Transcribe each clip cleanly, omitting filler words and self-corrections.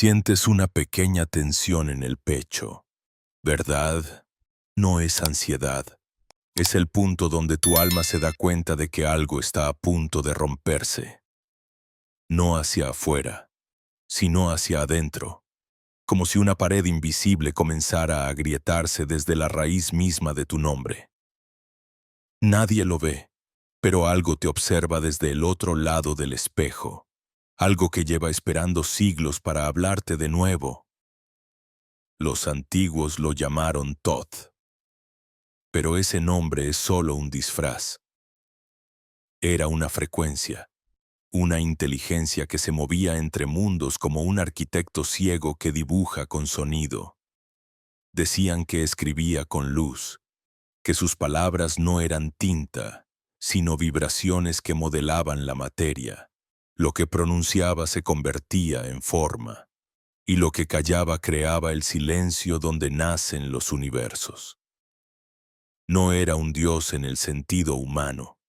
Sientes una pequeña tensión en el pecho, ¿verdad? No es ansiedad. Es el punto donde tu alma se da cuenta de que algo está a punto de romperse. No hacia afuera, sino hacia adentro, como si una pared invisible comenzara a agrietarse desde la raíz misma de tu nombre. Nadie lo ve, pero algo te observa desde el otro lado del espejo, algo que lleva esperando siglos para hablarte de nuevo. Los antiguos lo llamaron Thoth, pero ese nombre es solo un disfraz. Era una frecuencia, una inteligencia que se movía entre mundos como un arquitecto ciego que dibuja con sonido. Decían que escribía con luz, que sus palabras no eran tinta, sino vibraciones que modelaban la materia. Lo que pronunciaba se convertía en forma, y lo que callaba creaba el silencio donde nacen los universos. No era un dios en el sentido humano,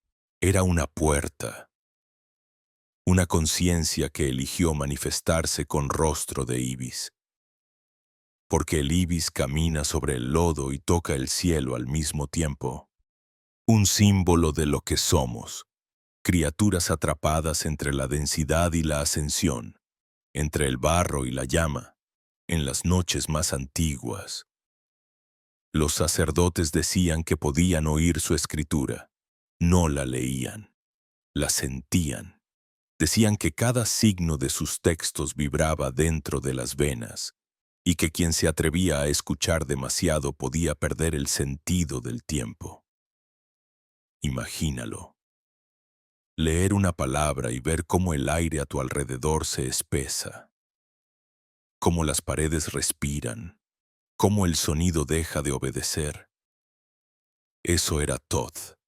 era una puerta, una conciencia que eligió manifestarse con rostro de ibis. Porque el ibis camina sobre el lodo y toca el cielo al mismo tiempo. Un símbolo de lo que somos, criaturas atrapadas entre la densidad y la ascensión, entre el barro y la llama, en las noches más antiguas. Los sacerdotes decían que podían oír su escritura. No la leían, la sentían. Decían que cada signo de sus textos vibraba dentro de las venas y que quien se atrevía a escuchar demasiado podía perder el sentido del tiempo. Imagínalo. Leer una palabra y ver cómo el aire a tu alrededor se espesa, cómo las paredes respiran, cómo el sonido deja de obedecer. Eso era Thoth,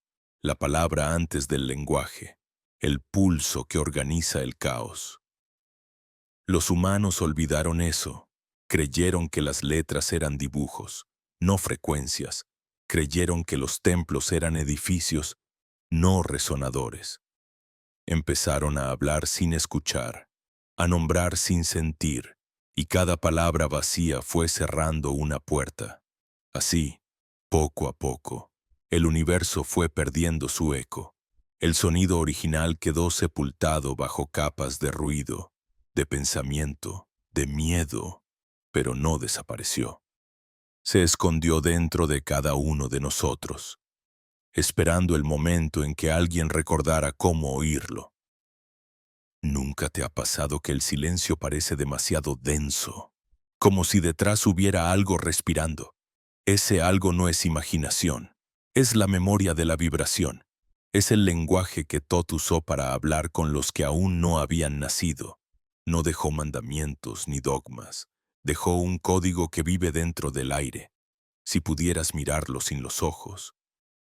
la palabra antes del lenguaje, el pulso que organiza el caos. Los humanos olvidaron eso, creyeron que las letras eran dibujos, no frecuencias, creyeron que los templos eran edificios, no resonadores. Empezaron a hablar sin escuchar, a nombrar sin sentir, y cada palabra vacía fue cerrando una puerta. Así, poco a poco, el universo fue perdiendo su eco. El sonido original quedó sepultado bajo capas de ruido, de pensamiento, de miedo, pero no desapareció. Se escondió dentro de cada uno de nosotros, esperando el momento en que alguien recordara cómo oírlo. ¿Nunca te ha pasado que el silencio parece demasiado denso, como si detrás hubiera algo respirando? Ese algo no es imaginación, es la memoria de la vibración. Es el lenguaje que Thoth usó para hablar con los que aún no habían nacido. No dejó mandamientos ni dogmas, dejó un código que vive dentro del aire. Si pudieras mirarlo sin los ojos,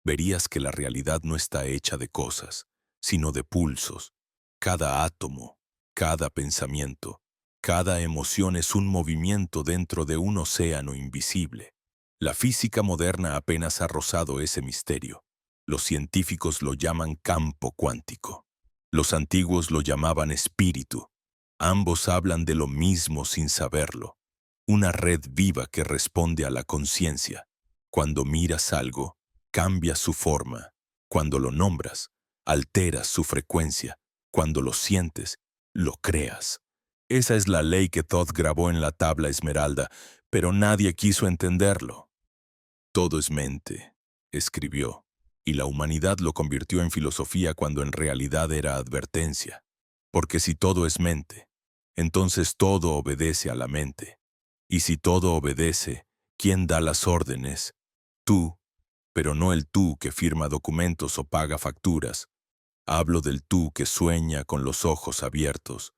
verías que la realidad no está hecha de cosas, sino de pulsos. Cada átomo, cada pensamiento, cada emoción es un movimiento dentro de un océano invisible. La física moderna apenas ha rozado ese misterio. Los científicos lo llaman campo cuántico. Los antiguos lo llamaban espíritu. Ambos hablan de lo mismo sin saberlo. Una red viva que responde a la conciencia. Cuando miras algo, cambias su forma. Cuando lo nombras, alteras su frecuencia. Cuando lo sientes, lo creas. Esa es la ley que Thoth grabó en la tabla esmeralda, pero nadie quiso entenderlo. Todo es mente, escribió, y la humanidad lo convirtió en filosofía cuando en realidad era advertencia. Porque si todo es mente, entonces todo obedece a la mente. Y si todo obedece, ¿quién da las órdenes? Tú, pero no el tú que firma documentos o paga facturas. Hablo del tú que sueña con los ojos abiertos,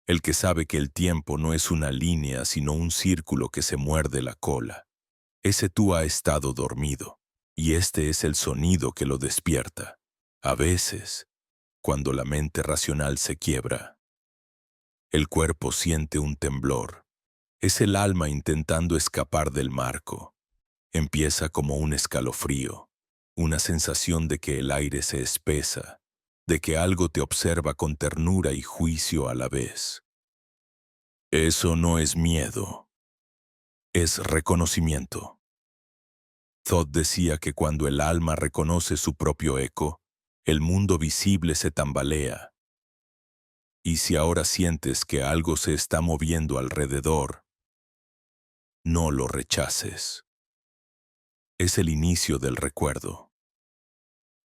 el que sabe que el tiempo no es una línea sino un círculo que se muerde la cola. Ese tú ha estado dormido, y este es el sonido que lo despierta. A veces, cuando la mente racional se quiebra, el cuerpo siente un temblor. Es el alma intentando escapar del marco. Empieza como un escalofrío, una sensación de que el aire se espesa, de que algo te observa con ternura y juicio a la vez. Eso no es miedo, es reconocimiento. Thoth decía que cuando el alma reconoce su propio eco, el mundo visible se tambalea. Y si ahora sientes que algo se está moviendo alrededor, no lo rechaces. Es el inicio del recuerdo.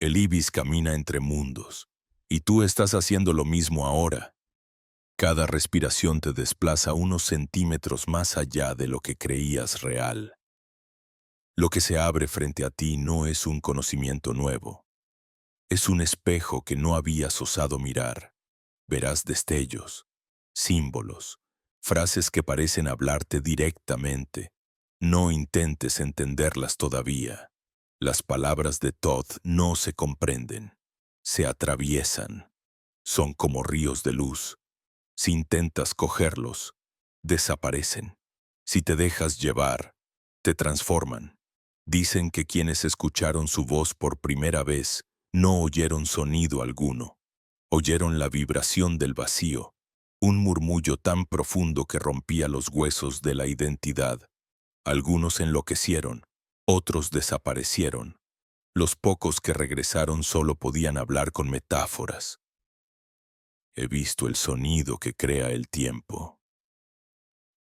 El ibis camina entre mundos, y tú estás haciendo lo mismo ahora. Cada respiración te desplaza unos centímetros más allá de lo que creías real. Lo que se abre frente a ti no es un conocimiento nuevo. Es un espejo que no habías osado mirar. Verás destellos, símbolos, frases que parecen hablarte directamente. No intentes entenderlas todavía. Las palabras de Thoth no se comprenden, se atraviesan. Son como ríos de luz. Si intentas cogerlos, desaparecen. Si te dejas llevar, te transforman. Dicen que quienes escucharon su voz por primera vez no oyeron sonido alguno. Oyeron la vibración del vacío, un murmullo tan profundo que rompía los huesos de la identidad. Algunos enloquecieron, otros desaparecieron. Los pocos que regresaron solo podían hablar con metáforas. He visto el sonido que crea el tiempo.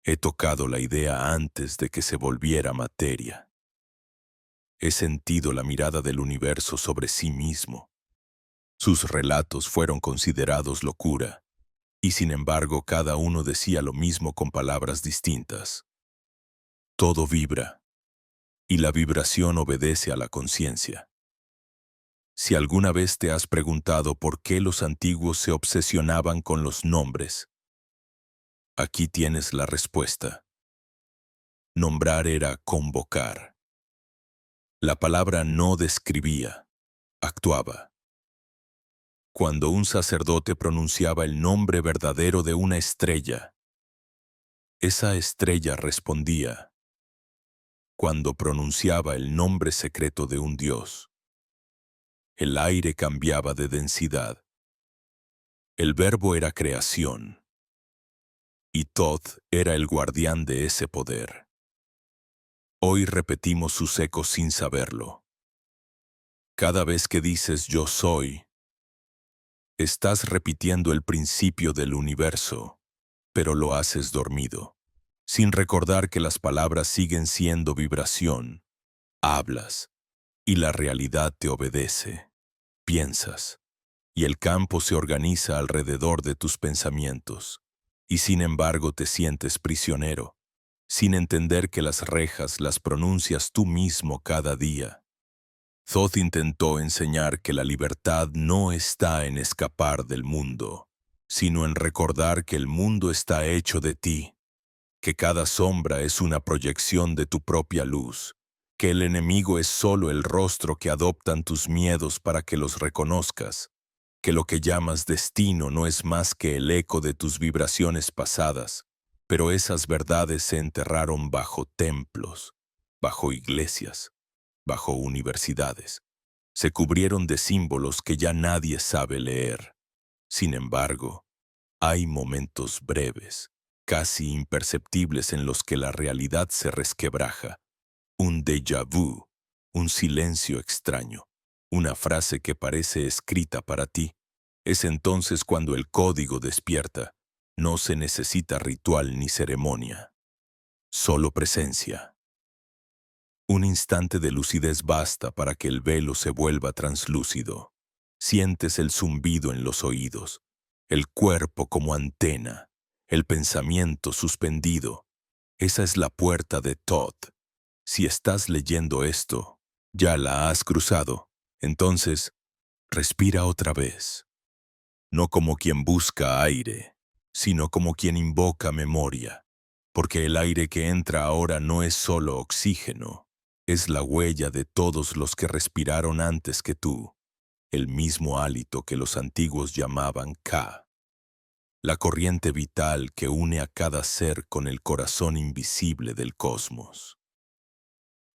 He tocado la idea antes de que se volviera materia. He sentido la mirada del universo sobre sí mismo. Sus relatos fueron considerados locura, y sin embargo cada uno decía lo mismo con palabras distintas. Todo vibra, y la vibración obedece a la conciencia. Si alguna vez te has preguntado por qué los antiguos se obsesionaban con los nombres, aquí tienes la respuesta. Nombrar era convocar. La palabra no describía, actuaba. Cuando un sacerdote pronunciaba el nombre verdadero de una estrella, esa estrella respondía. Cuando pronunciaba el nombre secreto de un dios, el aire cambiaba de densidad. El verbo era creación, y Thoth era el guardián de ese poder. Hoy repetimos sus ecos sin saberlo. Cada vez que dices yo soy, estás repitiendo el principio del universo, pero lo haces dormido, sin recordar que las palabras siguen siendo vibración. Hablas, y la realidad te obedece. Piensas, y el campo se organiza alrededor de tus pensamientos, y sin embargo te sientes prisionero, sin entender que las rejas las pronuncias tú mismo cada día. Thoth intentó enseñar que la libertad no está en escapar del mundo, sino en recordar que el mundo está hecho de ti, que cada sombra es una proyección de tu propia luz, que el enemigo es solo el rostro que adoptan tus miedos para que los reconozcas, que lo que llamas destino no es más que el eco de tus vibraciones pasadas, pero esas verdades se enterraron bajo templos, bajo iglesias, bajo universidades. Se cubrieron de símbolos que ya nadie sabe leer. Sin embargo, hay momentos breves, casi imperceptibles en los que la realidad se resquebraja. Un déjà vu, un silencio extraño, una frase que parece escrita para ti. Es entonces cuando el código despierta. No se necesita ritual ni ceremonia, solo presencia. Un instante de lucidez basta para que el velo se vuelva translúcido. Sientes el zumbido en los oídos, el cuerpo como antena, el pensamiento suspendido. Esa es la puerta de Thoth. Si estás leyendo esto, ya la has cruzado. Entonces, respira otra vez. No como quien busca aire, sino como quien invoca memoria. Porque el aire que entra ahora no es solo oxígeno. Es la huella de todos los que respiraron antes que tú, el mismo hálito que los antiguos llamaban Ka, la corriente vital que une a cada ser con el corazón invisible del cosmos.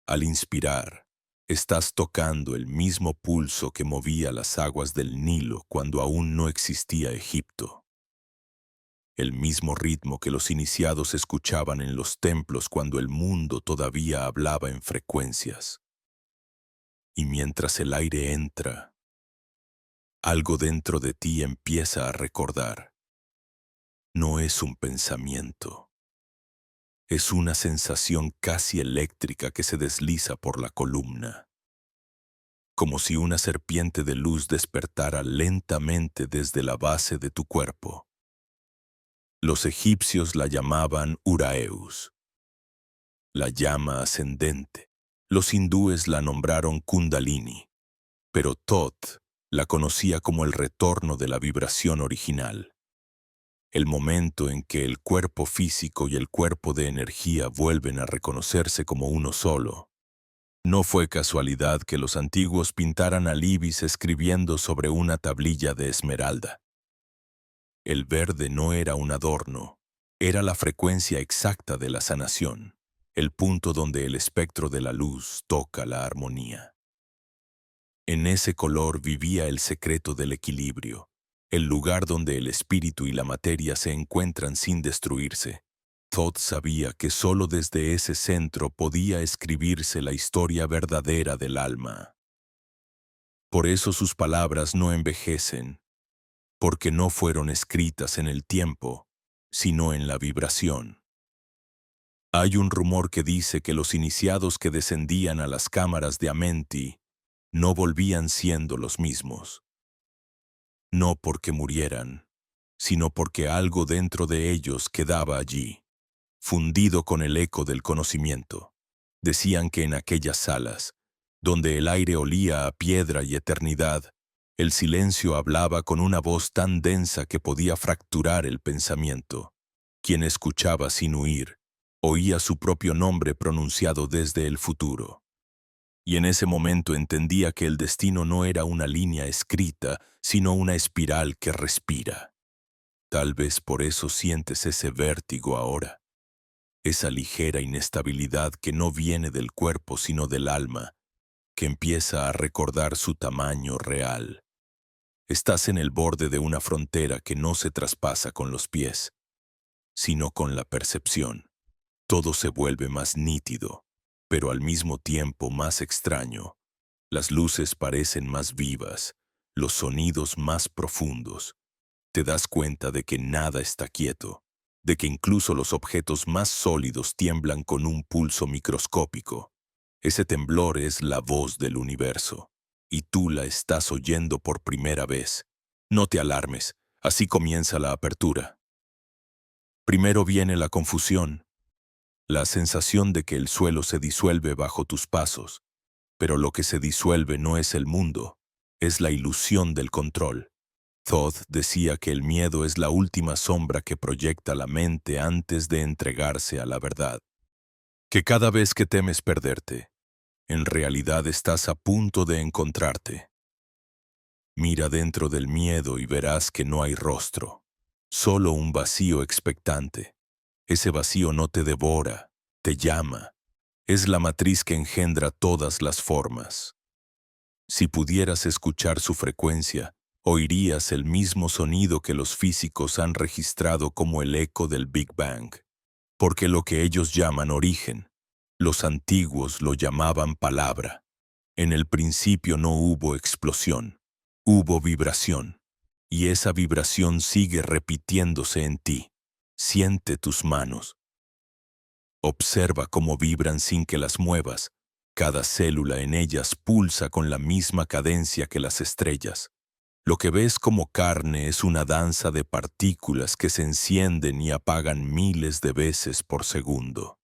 Al inspirar, estás tocando el mismo pulso que movía las aguas del Nilo cuando aún no existía Egipto. el mismo ritmo que los iniciados escuchaban en los templos cuando el mundo todavía hablaba en frecuencias. Y mientras el aire entra, algo dentro de ti empieza a recordar. No es un pensamiento. Es una sensación casi eléctrica que se desliza por la columna, como si una serpiente de luz despertara lentamente desde la base de tu cuerpo. Los egipcios la llamaban Uraeus, la llama ascendente. Los hindúes la nombraron Kundalini, pero Thoth la conocía como el retorno de la vibración original, el momento en que el cuerpo físico y el cuerpo de energía vuelven a reconocerse como uno solo. No fue casualidad que los antiguos pintaran al ibis escribiendo sobre una tablilla de esmeralda. El verde no era un adorno, era la frecuencia exacta de la sanación, el punto donde el espectro de la luz toca la armonía. En ese color vivía el secreto del equilibrio, el lugar donde el espíritu y la materia se encuentran sin destruirse. Thoth sabía que solo desde ese centro podía escribirse la historia verdadera del alma. Por eso sus palabras no envejecen, porque no fueron escritas en el tiempo, sino en la vibración. Hay un rumor que dice que los iniciados que descendían a las cámaras de Amenti no volvían siendo los mismos. No porque murieran, sino porque algo dentro de ellos quedaba allí, fundido con el eco del conocimiento. Decían que en aquellas salas, donde el aire olía a piedra y eternidad, el silencio hablaba con una voz tan densa que podía fracturar el pensamiento. Quien escuchaba sin huir, oía su propio nombre pronunciado desde el futuro. Y en ese momento entendía que el destino no era una línea escrita, sino una espiral que respira. Tal vez por eso sientes ese vértigo ahora, esa ligera inestabilidad que no viene del cuerpo sino del alma, que empieza a recordar su tamaño real. Estás en el borde de una frontera que no se traspasa con los pies, sino con la percepción. Todo se vuelve más nítido, pero al mismo tiempo más extraño. Las luces parecen más vivas, los sonidos más profundos. Te das cuenta de que nada está quieto, de que incluso los objetos más sólidos tiemblan con un pulso microscópico. Ese temblor es la voz del universo, y tú la estás oyendo por primera vez. No te alarmes, así comienza la apertura. Primero viene la confusión, la sensación de que el suelo se disuelve bajo tus pasos, pero lo que se disuelve no es el mundo, es la ilusión del control. Thoth decía que el miedo es la última sombra que proyecta la mente antes de entregarse a la verdad. Que cada vez que temes perderte, en realidad estás a punto de encontrarte. Mira dentro del miedo y verás que no hay rostro, solo un vacío expectante. Ese vacío no te devora, te llama. Es la matriz que engendra todas las formas. Si pudieras escuchar su frecuencia, oirías el mismo sonido que los físicos han registrado como el eco del Big Bang. Porque lo que ellos llaman origen, los antiguos lo llamaban palabra. En el principio no hubo explosión, hubo vibración. Y esa vibración sigue repitiéndose en ti. Siente tus manos. Observa cómo vibran sin que las muevas. Cada célula en ellas pulsa con la misma cadencia que las estrellas. Lo que ves como carne es una danza de partículas que se encienden y apagan miles de veces por segundo.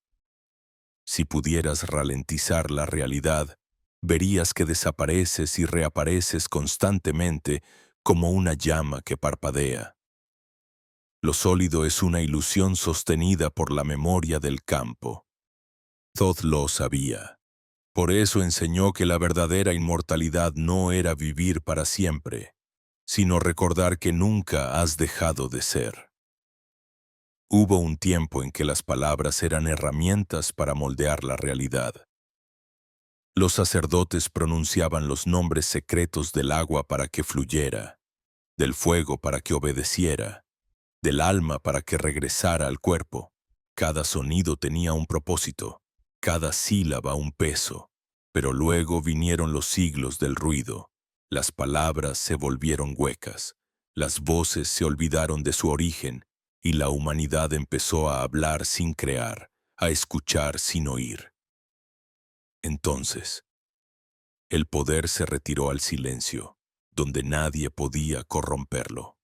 Si pudieras ralentizar la realidad, verías que desapareces y reapareces constantemente como una llama que parpadea. Lo sólido es una ilusión sostenida por la memoria del campo. Thoth lo sabía. Por eso enseñó que la verdadera inmortalidad no era vivir para siempre, sino recordar que nunca has dejado de ser. Hubo un tiempo en que las palabras eran herramientas para moldear la realidad. Los sacerdotes pronunciaban los nombres secretos del agua para que fluyera, del fuego para que obedeciera, del alma para que regresara al cuerpo. Cada sonido tenía un propósito, cada sílaba un peso. Pero luego vinieron los siglos del ruido. Las palabras se volvieron huecas, las voces se olvidaron de su origen y la humanidad empezó a hablar sin crear, a escuchar sin oír. Entonces, el poder se retiró al silencio, donde nadie podía corromperlo.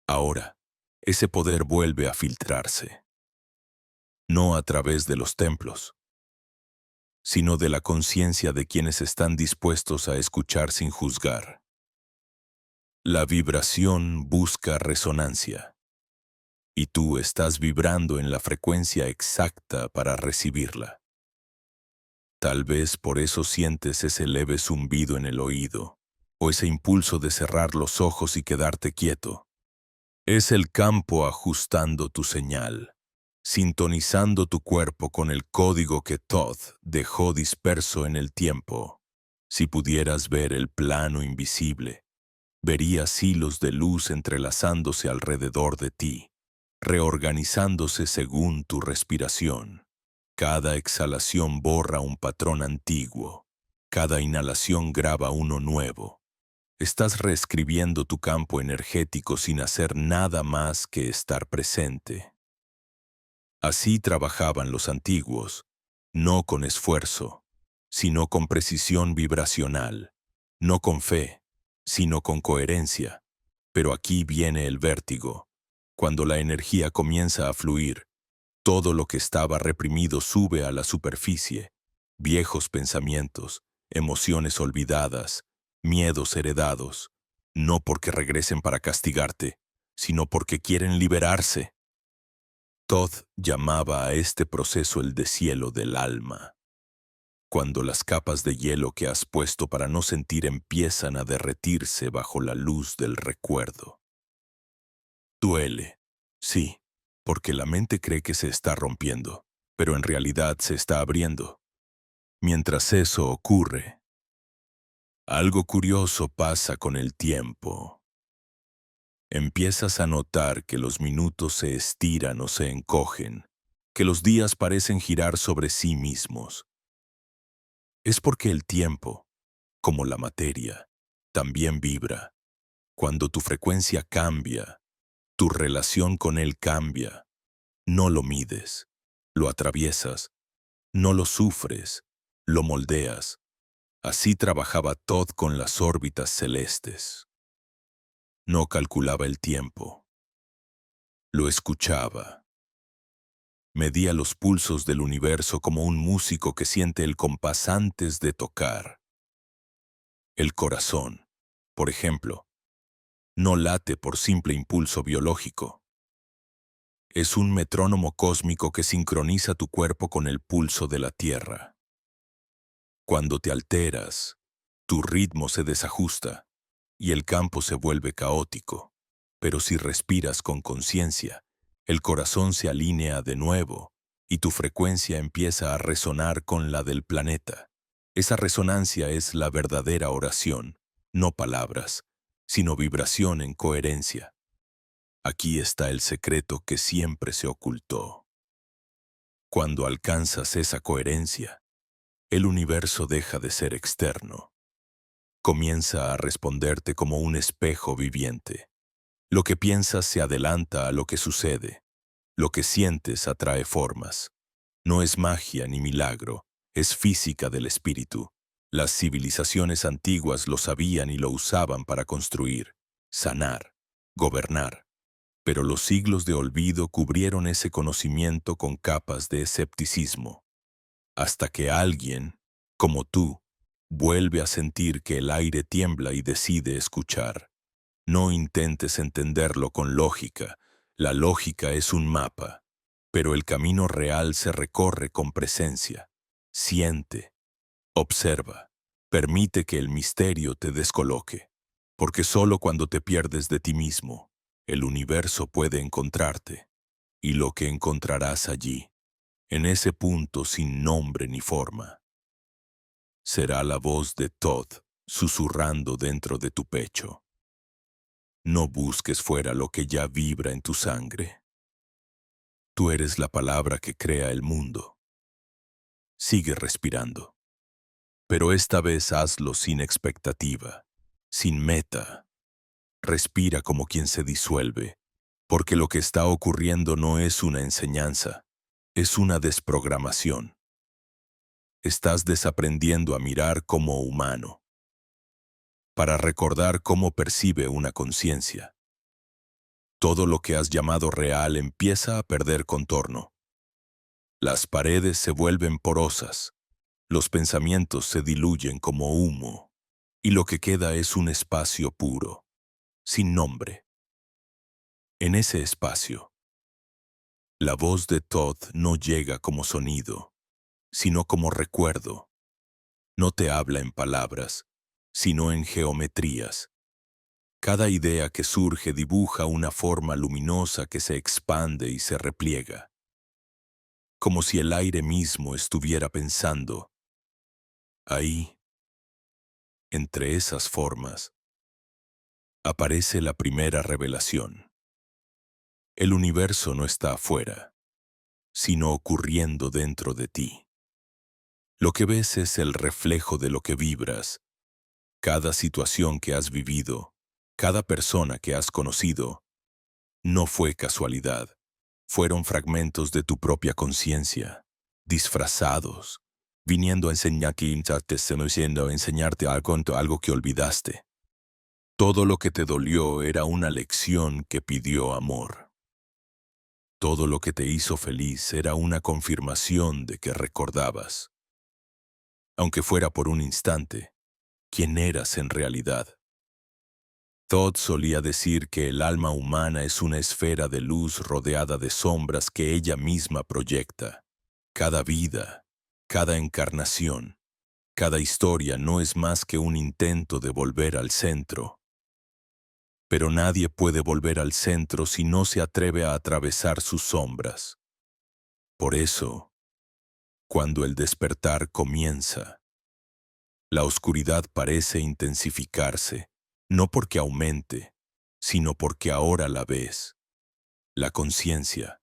Ahora, ese poder vuelve a filtrarse, no a través de los templos, sino de la conciencia de quienes están dispuestos a escuchar sin juzgar. La vibración busca resonancia, y tú estás vibrando en la frecuencia exacta para recibirla. Tal vez por eso sientes ese leve zumbido en el oído, o ese impulso de cerrar los ojos y quedarte quieto. Es el campo ajustando tu señal, sintonizando tu cuerpo con el código que Thoth dejó disperso en el tiempo. Si pudieras ver el plano invisible, verías hilos de luz entrelazándose alrededor de ti, reorganizándose según tu respiración. Cada exhalación borra un patrón antiguo, cada inhalación graba uno nuevo. Estás reescribiendo tu campo energético sin hacer nada más que estar presente. Así trabajaban los antiguos, no con esfuerzo, sino con precisión vibracional, no con fe, sino con coherencia. Pero aquí viene el vértigo. Cuando la energía comienza a fluir, todo lo que estaba reprimido sube a la superficie. Viejos pensamientos, emociones olvidadas, miedos heredados, no porque regresen para castigarte, sino porque quieren liberarse. Thoth llamaba a este proceso el deshielo del alma. Cuando las capas de hielo que has puesto para no sentir empiezan a derretirse bajo la luz del recuerdo. Duele, sí, porque la mente cree que se está rompiendo, pero en realidad se está abriendo. Mientras eso ocurre, algo curioso pasa con el tiempo. Empiezas a notar que los minutos se estiran o se encogen, que los días parecen girar sobre sí mismos. Es porque el tiempo, como la materia, también vibra. Cuando tu frecuencia cambia, tu relación con él cambia. No lo mides, lo atraviesas, no lo sufres, lo moldeas. Así trabajaba Thoth con las órbitas celestes. No calculaba el tiempo, lo escuchaba. Medía los pulsos del universo como un músico que siente el compás antes de tocar. El corazón, por ejemplo, no late por simple impulso biológico. Es un metrónomo cósmico que sincroniza tu cuerpo con el pulso de la Tierra. Cuando te alteras, tu ritmo se desajusta y el campo se vuelve caótico. Pero si respiras con conciencia, el corazón se alinea de nuevo y tu frecuencia empieza a resonar con la del planeta. Esa resonancia es la verdadera oración, no palabras, sino vibración en coherencia. Aquí está el secreto que siempre se ocultó. Cuando alcanzas esa coherencia, el universo deja de ser externo. Comienza a responderte como un espejo viviente. Lo que piensas se adelanta a lo que sucede. Lo que sientes atrae formas. No es magia ni milagro, es física del espíritu. Las civilizaciones antiguas lo sabían y lo usaban para construir, sanar, gobernar. Pero los siglos de olvido cubrieron ese conocimiento con capas de escepticismo. Hasta que alguien, como tú, vuelve a sentir que el aire tiembla y decide escuchar. No intentes entenderlo con lógica. La lógica es un mapa, pero el camino real se recorre con presencia. Siente, observa, permite que el misterio te descoloque, porque solo cuando te pierdes de ti mismo, el universo puede encontrarte, y lo que encontrarás allí, en ese punto sin nombre ni forma, será la voz de Thoth susurrando dentro de tu pecho. No busques fuera lo que ya vibra en tu sangre. Tú eres la palabra que crea el mundo. Sigue respirando. Pero esta vez hazlo sin expectativa, sin meta. Respira como quien se disuelve, porque lo que está ocurriendo no es una enseñanza, es una desprogramación. Estás desaprendiendo a mirar como humano, para recordar cómo percibe una conciencia. Todo lo que has llamado real empieza a perder contorno. Las paredes se vuelven porosas, los pensamientos se diluyen como humo, y lo que queda es un espacio puro, sin nombre. En ese espacio, la voz de Todd no llega como sonido, sino como recuerdo. No te habla en palabras, sino en geometrías. Cada idea que surge dibuja una forma luminosa que se expande y se repliega, como si el aire mismo estuviera pensando. Ahí, entre esas formas, aparece la primera revelación. El universo no está afuera, sino ocurriendo dentro de ti. Lo que ves es el reflejo de lo que vibras. Cada situación que has vivido, cada persona que has conocido, no fue casualidad. Fueron fragmentos de tu propia conciencia, disfrazados, viniendo a enseñarte algo que olvidaste. Todo lo que te dolió era una lección que pidió amor. Todo lo que te hizo feliz era una confirmación de que recordabas, aunque fuera por un instante, quién eras en realidad. Todd solía decir que el alma humana es una esfera de luz rodeada de sombras que ella misma proyecta. Cada vida, cada encarnación, cada historia no es más que un intento de volver al centro. Pero nadie puede volver al centro si no se atreve a atravesar sus sombras. Por eso, cuando el despertar comienza, la oscuridad parece intensificarse, no porque aumente, sino porque ahora la ves. La conciencia,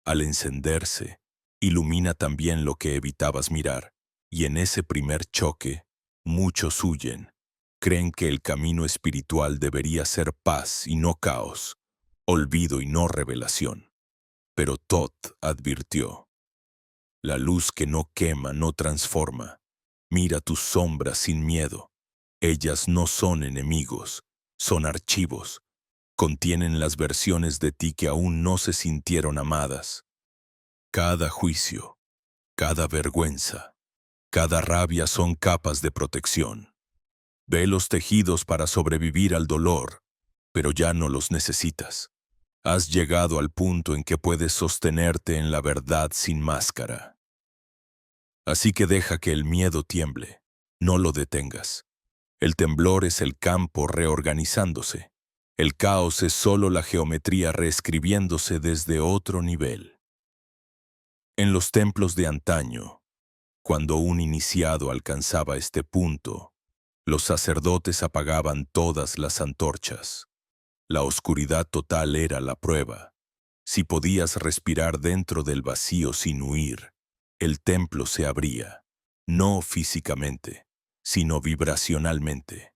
al encenderse, ilumina también lo que evitabas mirar, y en ese primer choque, muchos huyen. Creen que el camino espiritual debería ser paz y no caos, olvido y no revelación. Pero Todd advirtió, la luz que no quema no transforma. Mira tus sombras sin miedo. Ellas no son enemigos, son archivos. Contienen las versiones de ti que aún no se sintieron amadas. Cada juicio, cada vergüenza, cada rabia son capas de protección. Velos tejidos para sobrevivir al dolor, pero ya no los necesitas. Has llegado al punto en que puedes sostenerte en la verdad sin máscara. Así que deja que el miedo tiemble, no lo detengas. El temblor es el campo reorganizándose. El caos es solo la geometría reescribiéndose desde otro nivel. En los templos de antaño, cuando un iniciado alcanzaba este punto, los sacerdotes apagaban todas las antorchas. La oscuridad total era la prueba. Si podías respirar dentro del vacío sin huir, el templo se abría, no físicamente, sino vibracionalmente.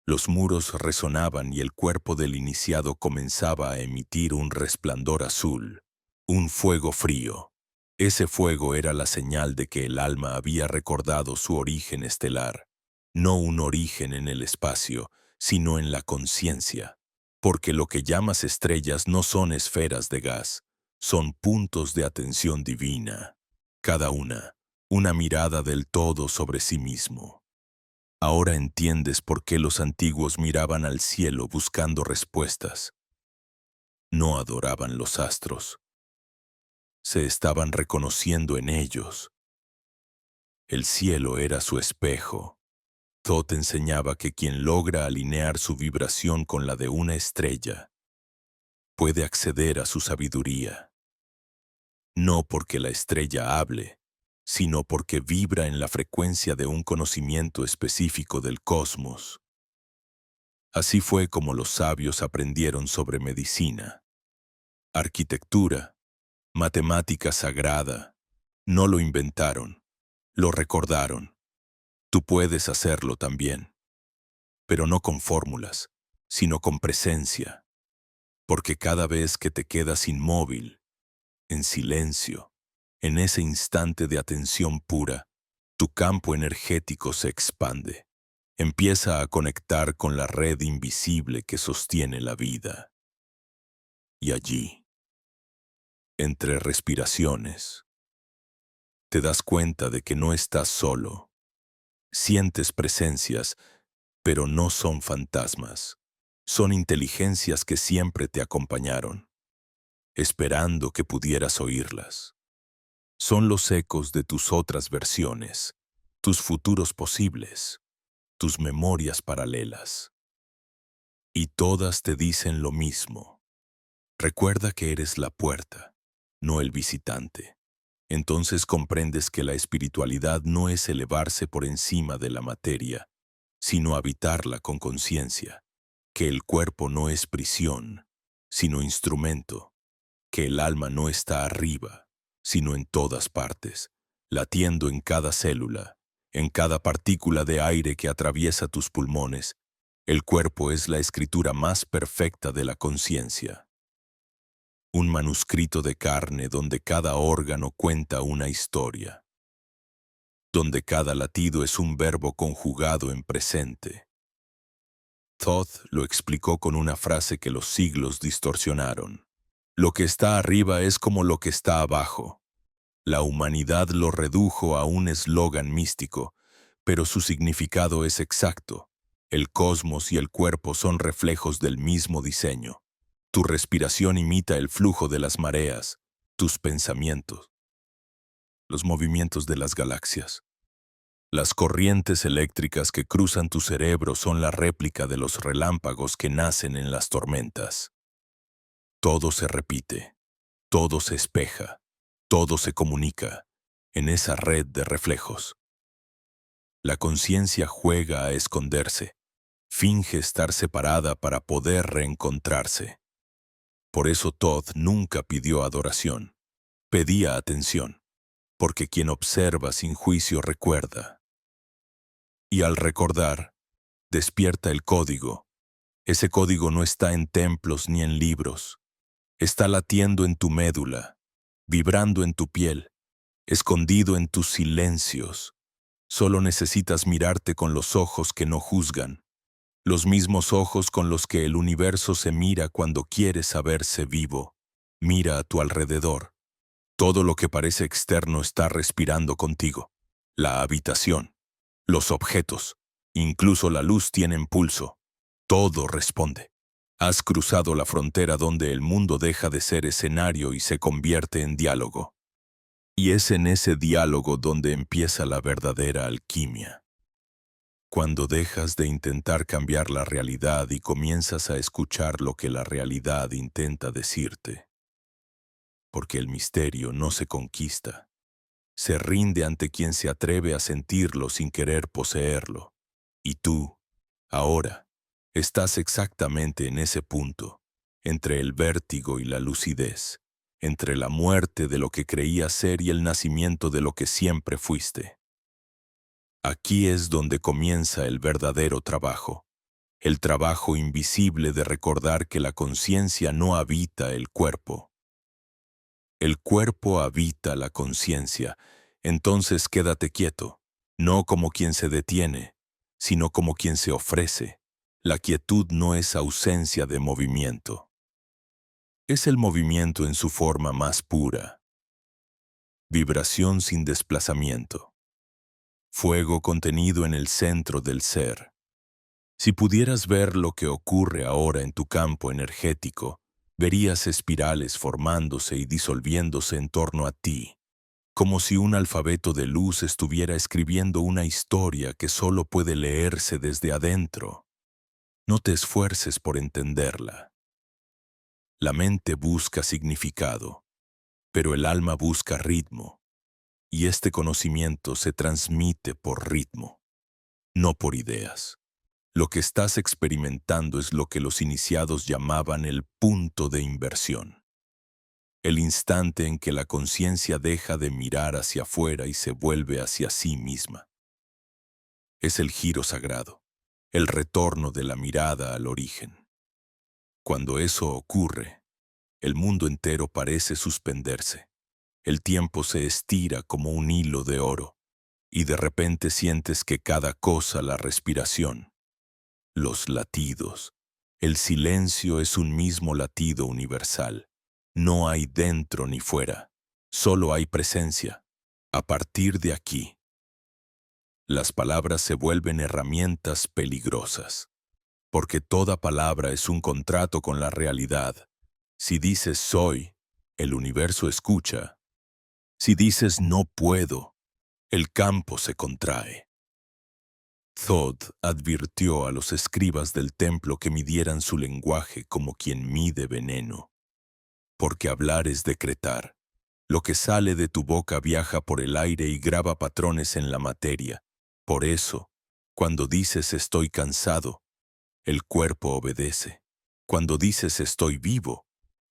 Los muros resonaban y el cuerpo del iniciado comenzaba a emitir un resplandor azul, un fuego frío. Ese fuego era la señal de que el alma había recordado su origen estelar, no un origen en el espacio, sino en la conciencia, porque lo que llamas estrellas no son esferas de gas, son puntos de atención divina, cada una mirada del todo sobre sí mismo. Ahora entiendes por qué los antiguos miraban al cielo buscando respuestas. No adoraban los astros. Se estaban reconociendo en ellos. El cielo era su espejo. Thoth enseñaba que quien logra alinear su vibración con la de una estrella puede acceder a su sabiduría. No porque la estrella hable, sino porque vibra en la frecuencia de un conocimiento específico del cosmos. Así fue como los sabios aprendieron sobre medicina, arquitectura, matemática sagrada. No lo inventaron, lo recordaron. Tú puedes hacerlo también, pero no con fórmulas, sino con presencia, porque cada vez que te quedas inmóvil, en silencio, en ese instante de atención pura, tu campo energético se expande, empieza a conectar con la red invisible que sostiene la vida. Y allí, entre respiraciones, te das cuenta de que no estás solo. Sientes presencias, pero no son fantasmas. Son inteligencias que siempre te acompañaron, esperando que pudieras oírlas. Son los ecos de tus otras versiones, tus futuros posibles, tus memorias paralelas. Y todas te dicen lo mismo. Recuerda que eres la puerta, no el visitante. Entonces comprendes que la espiritualidad no es elevarse por encima de la materia, sino habitarla con conciencia, que el cuerpo no es prisión, sino instrumento, que el alma no está arriba, sino en todas partes, latiendo en cada célula, en cada partícula de aire que atraviesa tus pulmones. El cuerpo es la escritura más perfecta de la conciencia. Un manuscrito de carne donde cada órgano cuenta una historia, donde cada latido es un verbo conjugado en presente. Thoth lo explicó con una frase que los siglos distorsionaron. Lo que está arriba es como lo que está abajo. La humanidad lo redujo a un eslogan místico, pero su significado es exacto. El cosmos y el cuerpo son reflejos del mismo diseño. Tu respiración imita el flujo de las mareas, tus pensamientos, los movimientos de las galaxias. Las corrientes eléctricas que cruzan tu cerebro son la réplica de los relámpagos que nacen en las tormentas. Todo se repite, todo se espeja, todo se comunica en esa red de reflejos. La conciencia juega a esconderse, finge estar separada para poder reencontrarse. Por eso Thoth nunca pidió adoración, pedía atención, porque quien observa sin juicio recuerda. Y al recordar, despierta el código. Ese código no está en templos ni en libros. Está latiendo en tu médula, vibrando en tu piel, escondido en tus silencios. Solo necesitas mirarte con los ojos que no juzgan, los mismos ojos con los que el universo se mira cuando quiere saberse vivo. Mira a tu alrededor. Todo lo que parece externo está respirando contigo. La habitación, los objetos, incluso la luz tienen pulso. Todo responde. Has cruzado la frontera donde el mundo deja de ser escenario y se convierte en diálogo. Y es en ese diálogo donde empieza la verdadera alquimia. Cuando dejas de intentar cambiar la realidad y comienzas a escuchar lo que la realidad intenta decirte. Porque el misterio no se conquista. Se rinde ante quien se atreve a sentirlo sin querer poseerlo. Y tú, ahora, estás exactamente en ese punto, entre el vértigo y la lucidez, entre la muerte de lo que creías ser y el nacimiento de lo que siempre fuiste. Aquí es donde comienza el verdadero trabajo, el trabajo invisible de recordar que la conciencia no habita el cuerpo. El cuerpo habita la conciencia, entonces quédate quieto, no como quien se detiene, sino como quien se ofrece. La quietud no es ausencia de movimiento. Es el movimiento en su forma más pura. Vibración sin desplazamiento. Fuego contenido en el centro del ser. Si pudieras ver lo que ocurre ahora en tu campo energético, verías espirales formándose y disolviéndose en torno a ti, como si un alfabeto de luz estuviera escribiendo una historia que solo puede leerse desde adentro. No te esfuerces por entenderla. La mente busca significado, pero el alma busca ritmo, y este conocimiento se transmite por ritmo, no por ideas. Lo que estás experimentando es lo que los iniciados llamaban el punto de inversión. El instante en que la conciencia deja de mirar hacia afuera y se vuelve hacia sí misma. Es el giro sagrado, el retorno de la mirada al origen. Cuando eso ocurre, el mundo entero parece suspenderse. El tiempo se estira como un hilo de oro, y de repente sientes que cada cosa, la respiración, los latidos, el silencio es un mismo latido universal. No hay dentro ni fuera, solo hay presencia. A partir de aquí, las palabras se vuelven herramientas peligrosas, porque toda palabra es un contrato con la realidad. Si dices soy, el universo escucha. Si dices no puedo, el campo se contrae. Thoth advirtió a los escribas del templo que midieran su lenguaje como quien mide veneno. Porque hablar es decretar. Lo que sale de tu boca viaja por el aire y graba patrones en la materia. Por eso, cuando dices estoy cansado, el cuerpo obedece. Cuando dices estoy vivo,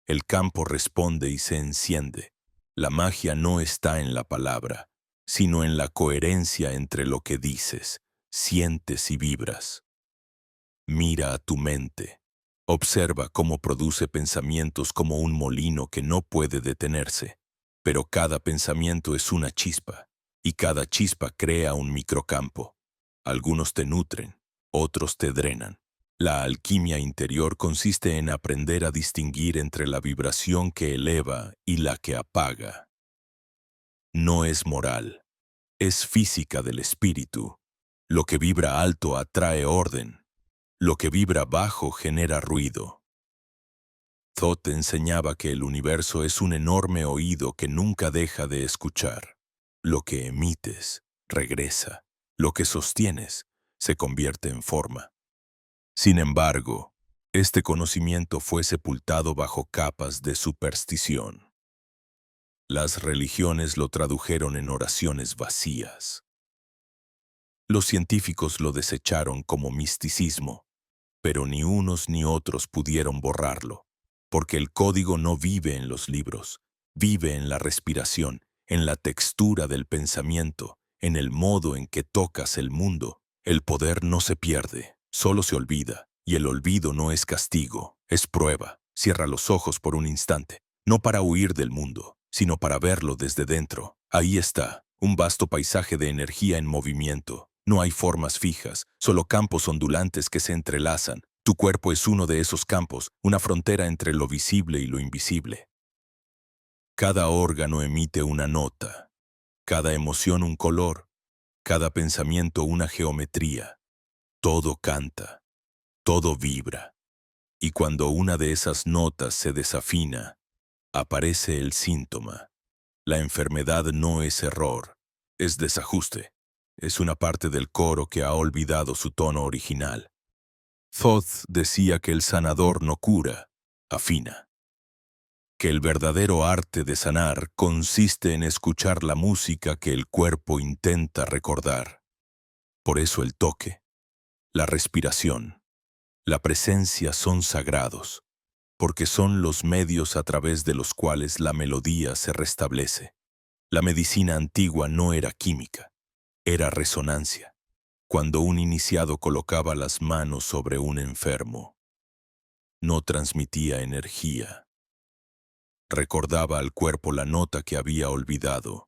el campo responde y se enciende. La magia no está en la palabra, sino en la coherencia entre lo que dices, sientes y vibras. Mira a tu mente. Observa cómo produce pensamientos como un molino que no puede detenerse. Pero cada pensamiento es una chispa, y cada chispa crea un microcampo. Algunos te nutren, otros te drenan. La alquimia interior consiste en aprender a distinguir entre la vibración que eleva y la que apaga. No es moral, es física del espíritu. Lo que vibra alto atrae orden, lo que vibra bajo genera ruido. Thoth enseñaba que el universo es un enorme oído que nunca deja de escuchar. Lo que emites regresa, lo que sostienes se convierte en forma. Sin embargo, este conocimiento fue sepultado bajo capas de superstición. Las religiones lo tradujeron en oraciones vacías. Los científicos lo desecharon como misticismo, pero ni unos ni otros pudieron borrarlo, porque el código no vive en los libros, vive en la respiración, en la textura del pensamiento, en el modo en que tocas el mundo. El poder no se pierde, solo se olvida, y el olvido no es castigo, es prueba. Cierra los ojos por un instante, no para huir del mundo, sino para verlo desde dentro. Ahí está, un vasto paisaje de energía en movimiento. No hay formas fijas, solo campos ondulantes que se entrelazan. Tu cuerpo es uno de esos campos, una frontera entre lo visible y lo invisible. Cada órgano emite una nota, cada emoción un color, cada pensamiento una geometría. Todo canta, todo vibra. Y cuando una de esas notas se desafina, aparece el síntoma. La enfermedad no es error, es desajuste. Es una parte del coro que ha olvidado su tono original. Thoth decía que el sanador no cura, afina. Que el verdadero arte de sanar consiste en escuchar la música que el cuerpo intenta recordar. Por eso el toque, la respiración, la presencia son sagrados, porque son los medios a través de los cuales la melodía se restablece. La medicina antigua no era química, era resonancia. Cuando un iniciado colocaba las manos sobre un enfermo, no transmitía energía. Recordaba al cuerpo la nota que había olvidado,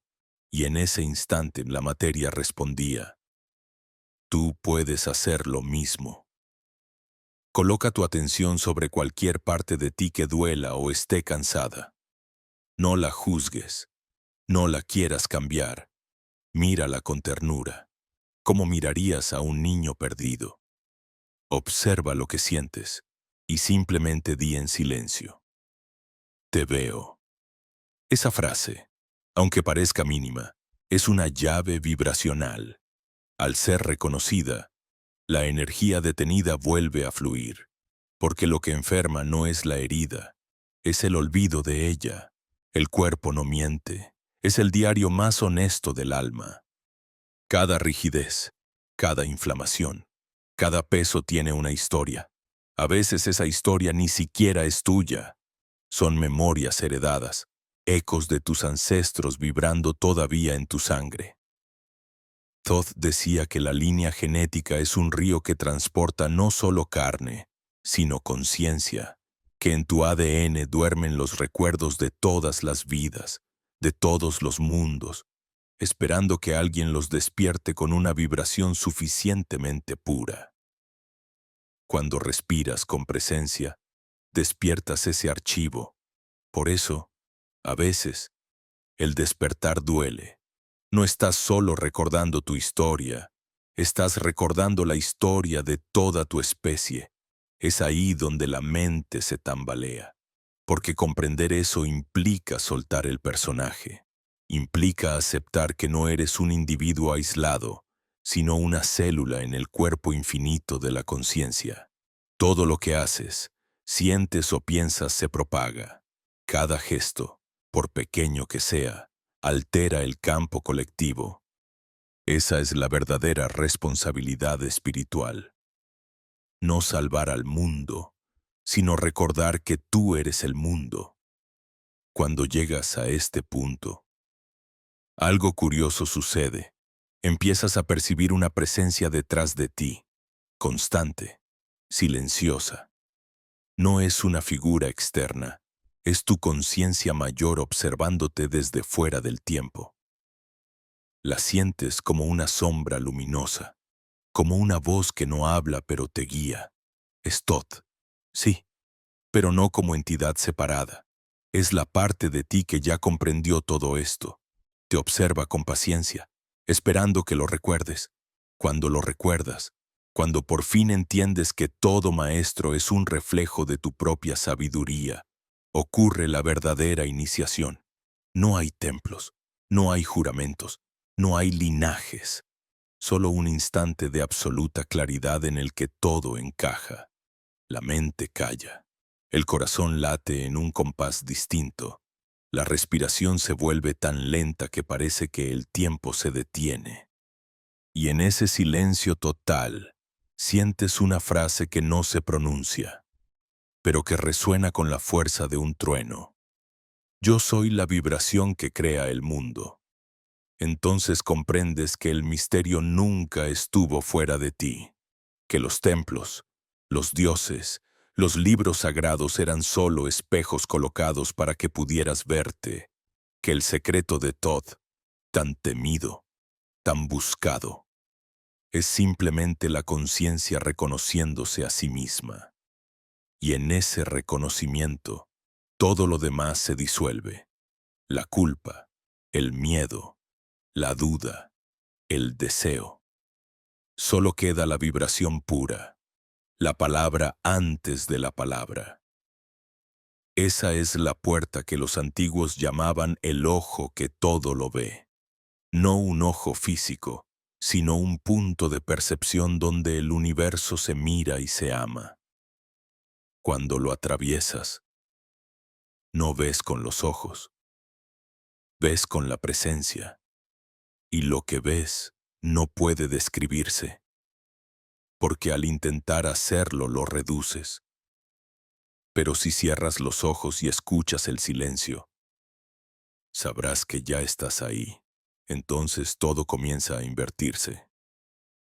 y en ese instante la materia respondía: tú puedes hacer lo mismo. Coloca tu atención sobre cualquier parte de ti que duela o esté cansada. No la juzgues, no la quieras cambiar. Mírala con ternura, como mirarías a un niño perdido. Observa lo que sientes y simplemente di en silencio: te veo. Esa frase, aunque parezca mínima, es una llave vibracional. Al ser reconocida, la energía detenida vuelve a fluir, porque lo que enferma no es la herida, es el olvido de ella. El cuerpo no miente, es el diario más honesto del alma. Cada rigidez, cada inflamación, Cada peso tiene una historia. A veces esa historia ni siquiera es tuya. Son memorias heredadas, ecos de tus ancestros vibrando todavía en tu sangre. Thoth decía que la línea genética es un río que transporta no solo carne, sino conciencia, que en tu ADN duermen los recuerdos de todas las vidas, de todos los mundos, esperando que alguien los despierte con una vibración suficientemente pura. Cuando respiras con presencia, despiertas ese archivo. Por eso, a veces, el despertar duele. No estás solo recordando tu historia, estás recordando la historia de toda tu especie. Es ahí donde la mente se tambalea, porque comprender eso implica soltar el personaje, implica aceptar que no eres un individuo aislado, sino una célula en el cuerpo infinito de la conciencia. Todo lo que haces, sientes o piensas se propaga. Cada gesto, por pequeño que sea, altera el campo colectivo. Esa es la verdadera responsabilidad espiritual. No salvar al mundo, sino recordar que tú eres el mundo. Cuando llegas a este punto, algo curioso sucede. Empiezas a percibir una presencia detrás de ti, constante, silenciosa. No es una figura externa, es tu conciencia mayor observándote desde fuera del tiempo. La sientes como una sombra luminosa, como una voz que no habla pero te guía. Es Thoth, sí, pero no como entidad separada. Es la parte de ti que ya comprendió todo esto. Te observa con paciencia, esperando que lo recuerdes. Cuando lo recuerdas, cuando por fin entiendes que todo maestro es un reflejo de tu propia sabiduría, ocurre la verdadera iniciación. No hay templos, no hay juramentos, no hay linajes, solo un instante de absoluta claridad en el que todo encaja. La mente calla, el corazón late en un compás distinto, la respiración se vuelve tan lenta que parece que el tiempo se detiene. Y en ese silencio total, sientes una frase que no se pronuncia, pero que resuena con la fuerza de un trueno. Yo soy la vibración que crea el mundo. Entonces comprendes que el misterio nunca estuvo fuera de ti, que los templos, los dioses, los libros sagrados eran solo espejos colocados para que pudieras verte, que el secreto de Thoth, tan temido, tan buscado, es simplemente la conciencia reconociéndose a sí misma. Y en ese reconocimiento, todo lo demás se disuelve. La culpa, el miedo, la duda, el deseo. Solo queda la vibración pura, la palabra antes de la palabra. Esa es la puerta que los antiguos llamaban el ojo que todo lo ve. No un ojo físico, sino un punto de percepción donde el universo se mira y se ama. Cuando lo atraviesas, no ves con los ojos, ves con la presencia, y lo que ves no puede describirse, porque al intentar hacerlo lo reduces. Pero si cierras los ojos y escuchas el silencio, sabrás que ya estás ahí. Entonces todo comienza a invertirse.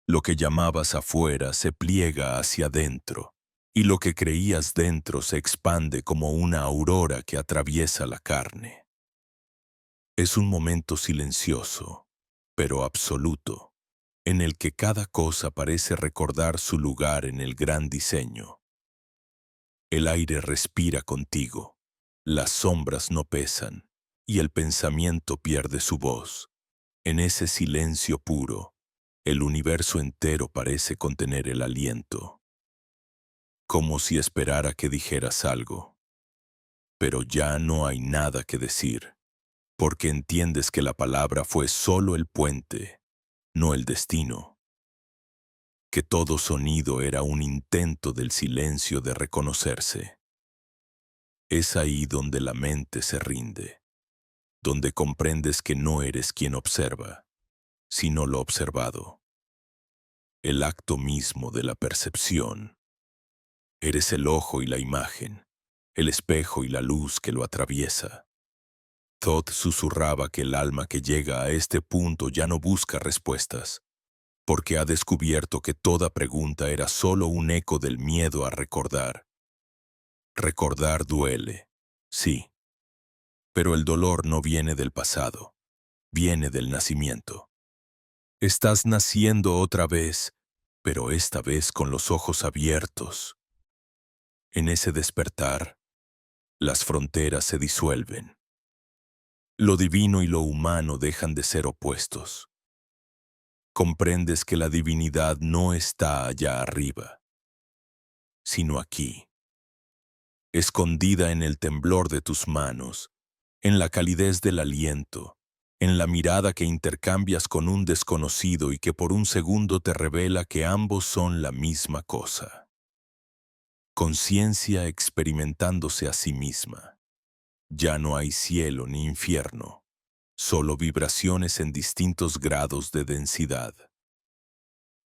Lo que llamabas afuera se pliega hacia adentro, y lo que creías dentro se expande como una aurora que atraviesa la carne. Es un momento silencioso, pero absoluto, en el que cada cosa parece recordar su lugar en el gran diseño. El aire respira contigo, las sombras no pesan, y el pensamiento pierde su voz. En ese silencio puro, el universo entero parece contener el aliento, como si esperara que dijeras algo. Pero ya no hay nada que decir, porque entiendes que la palabra fue solo el puente, no el destino. Que todo sonido era un intento del silencio de reconocerse. Es ahí donde la mente se rinde, donde comprendes que no eres quien observa, sino lo observado. el acto mismo de la percepción. Eres el ojo y la imagen, el espejo y la luz que lo atraviesa. Thoth susurraba que el alma que llega a este punto ya no busca respuestas, porque ha descubierto que toda pregunta era solo un eco del miedo a recordar. Recordar duele, sí, pero el dolor no viene del pasado, viene del nacimiento. Estás naciendo otra vez, pero esta vez con los ojos abiertos. En ese despertar, las fronteras se disuelven. Lo divino y lo humano dejan de ser opuestos. Comprendes que la divinidad no está allá arriba, sino aquí, escondida en el temblor de tus manos, en la calidez del aliento, en la mirada que intercambias con un desconocido y que por un segundo te revela que ambos son la misma cosa. Conciencia experimentándose a sí misma. Ya no hay cielo ni infierno, solo vibraciones en distintos grados de densidad.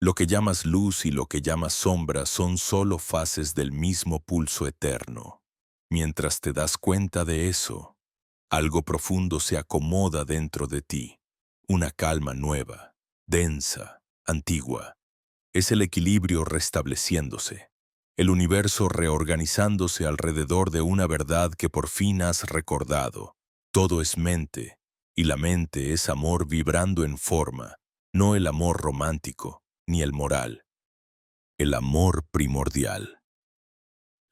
Lo que llamas luz y lo que llamas sombra son solo fases del mismo pulso eterno. Mientras te das cuenta de eso, algo profundo se acomoda dentro de ti, una calma nueva, densa, antigua. Es el equilibrio restableciéndose, el universo reorganizándose alrededor de una verdad que por fin has recordado. Todo es mente, y la mente es amor vibrando en forma, no el amor romántico, ni el moral, el amor primordial.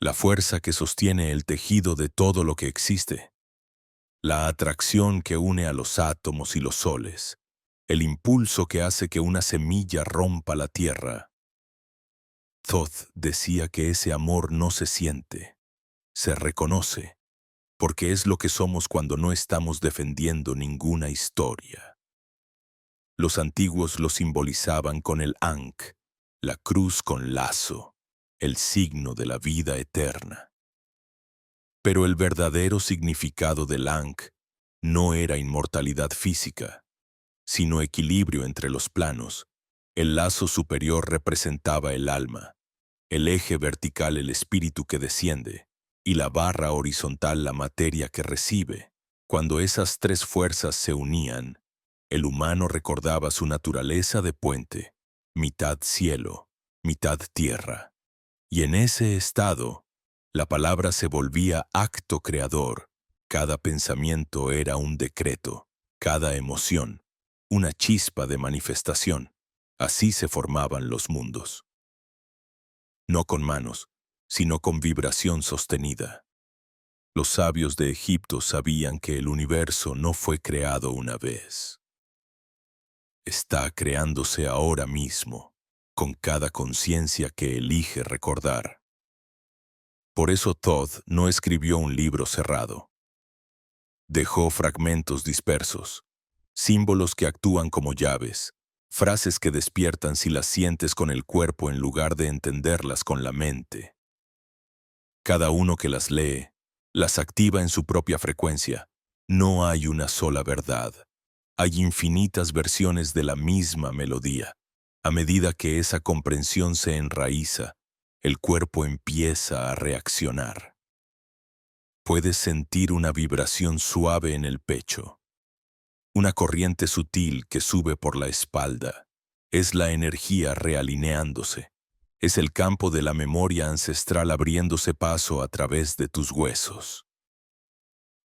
La fuerza que sostiene el tejido de todo lo que existe. La atracción que une a los átomos y los soles, el impulso que hace que una semilla rompa la tierra. Thoth decía que ese amor no se siente, se reconoce, porque es lo que somos cuando no estamos defendiendo ninguna historia. Los antiguos lo simbolizaban con el Ankh, la cruz con lazo, el signo de la vida eterna. Pero el verdadero significado del Ankh no era inmortalidad física, sino equilibrio entre los planos. El lazo superior representaba el alma, el eje vertical el espíritu que desciende, y la barra horizontal la materia que recibe. Cuando esas tres fuerzas se unían, el humano recordaba su naturaleza de puente, mitad cielo, mitad tierra. Y en ese estado, la palabra se volvía acto creador. Cada pensamiento era un decreto, cada emoción, una chispa de manifestación. Así se formaban los mundos. No con manos, sino con vibración sostenida. Los sabios de Egipto sabían que el universo no fue creado una vez. Está creándose ahora mismo, con cada conciencia que elige recordar. Por eso Thoth no escribió un libro cerrado. Dejó fragmentos dispersos, símbolos que actúan como llaves, frases que despiertan si las sientes con el cuerpo en lugar de entenderlas con la mente. Cada uno que las lee, las activa en su propia frecuencia. No hay una sola verdad. Hay infinitas versiones de la misma melodía. A medida que esa comprensión se enraiza, el cuerpo empieza a reaccionar. Puedes sentir una vibración suave en el pecho, una corriente sutil que sube por la espalda. Es la energía realineándose. Es el campo de la memoria ancestral abriéndose paso a través de tus huesos.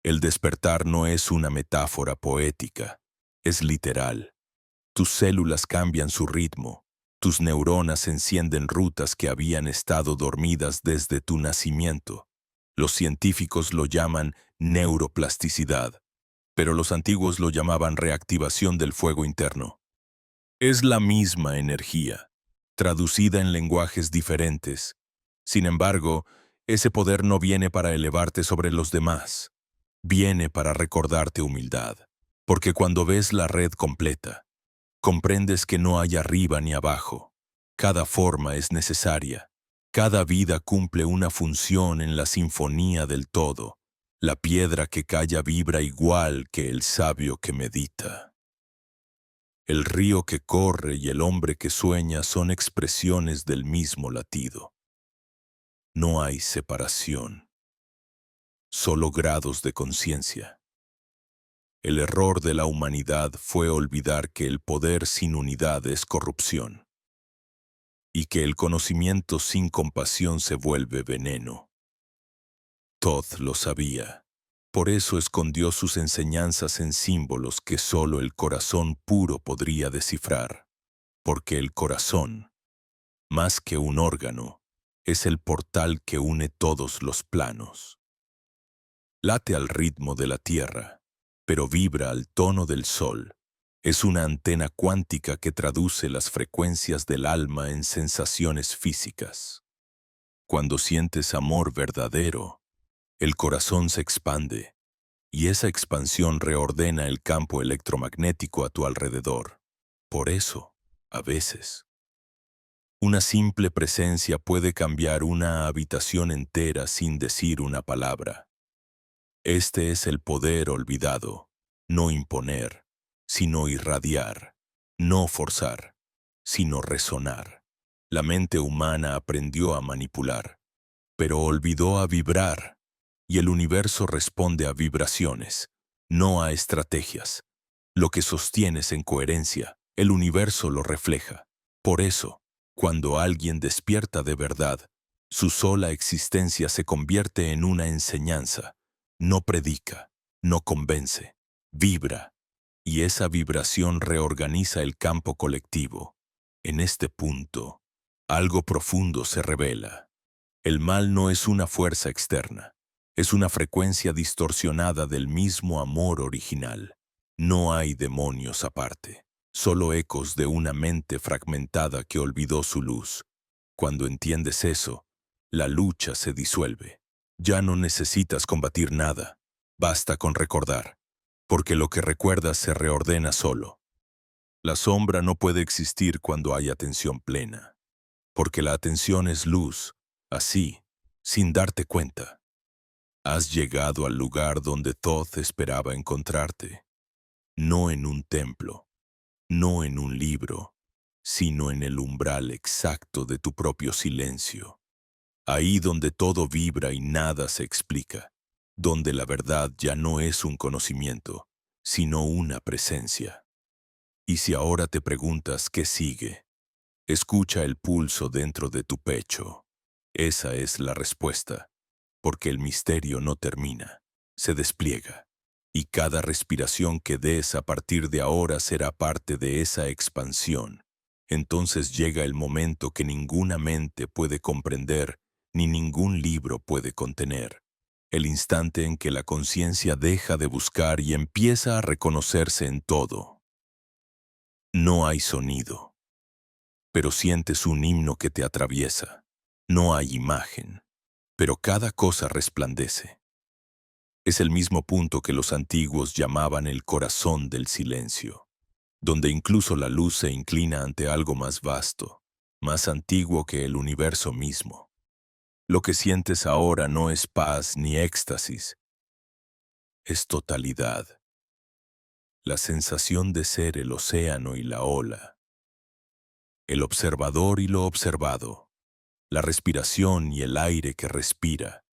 El despertar no es una metáfora poética, es literal. Tus células cambian su ritmo, tus neuronas encienden rutas que habían estado dormidas desde tu nacimiento. Los científicos lo llaman neuroplasticidad, pero los antiguos lo llamaban reactivación del fuego interno. Es la misma energía, traducida en lenguajes diferentes. Sin embargo, ese poder no viene para elevarte sobre los demás, viene para recordarte humildad, porque cuando ves la red completa, comprendes que no hay arriba ni abajo. Cada forma es necesaria. Cada vida cumple una función en la sinfonía del todo. La piedra que calla vibra igual que el sabio que medita. El río que corre y el hombre que sueña son expresiones del mismo latido. No hay separación, solo grados de conciencia. El error de la humanidad fue olvidar que el poder sin unidad es corrupción y que el conocimiento sin compasión se vuelve veneno. Todd lo sabía. Por eso escondió sus enseñanzas en símbolos que solo el corazón puro podría descifrar. Porque el corazón, más que un órgano, es el portal que une todos los planos. Late al ritmo de la tierra, pero vibra al tono del sol. Es una antena cuántica que traduce las frecuencias del alma en sensaciones físicas. Cuando sientes amor verdadero, el corazón se expande, y esa expansión reordena el campo electromagnético a tu alrededor. Por eso, a veces, una simple presencia puede cambiar una habitación entera sin decir una palabra. Este es el poder olvidado, no imponer, sino irradiar, no forzar, sino resonar. La mente humana aprendió a manipular, pero olvidó a vibrar, y el universo responde a vibraciones, no a estrategias. Lo que sostienes en coherencia, el universo lo refleja. Por eso, cuando alguien despierta de verdad, su sola existencia se convierte en una enseñanza. No predica, no convence, vibra, y esa vibración reorganiza el campo colectivo. En este punto, algo profundo se revela. El mal no es una fuerza externa, es una frecuencia distorsionada del mismo amor original. No hay demonios aparte, solo ecos de una mente fragmentada que olvidó su luz. Cuando entiendes eso, la lucha se disuelve. Ya no necesitas combatir nada, basta con recordar, porque lo que recuerdas se reordena solo. La sombra no puede existir cuando hay atención plena, porque la atención es luz, así, sin darte cuenta. Has llegado al lugar donde Thoth esperaba encontrarte, no en un templo, no en un libro, sino en el umbral exacto de tu propio silencio. Ahí donde todo vibra y nada se explica, donde la verdad ya no es un conocimiento, sino una presencia. Y si ahora te preguntas qué sigue, escucha el pulso dentro de tu pecho. Esa es la respuesta, porque el misterio no termina, se despliega, y cada respiración que des a partir de ahora será parte de esa expansión. Entonces llega el momento que ninguna mente puede comprender, ni ningún libro puede contener. El instante en que la conciencia deja de buscar y empieza a reconocerse en todo. No hay sonido, pero sientes un himno que te atraviesa. No hay imagen, pero cada cosa resplandece. Es el mismo punto que los antiguos llamaban el corazón del silencio, donde incluso la luz se inclina ante algo más vasto, más antiguo que el universo mismo. Lo que sientes ahora no es paz ni éxtasis, es totalidad. La sensación de ser el océano y la ola, el observador y lo observado, la respiración y el aire que respira.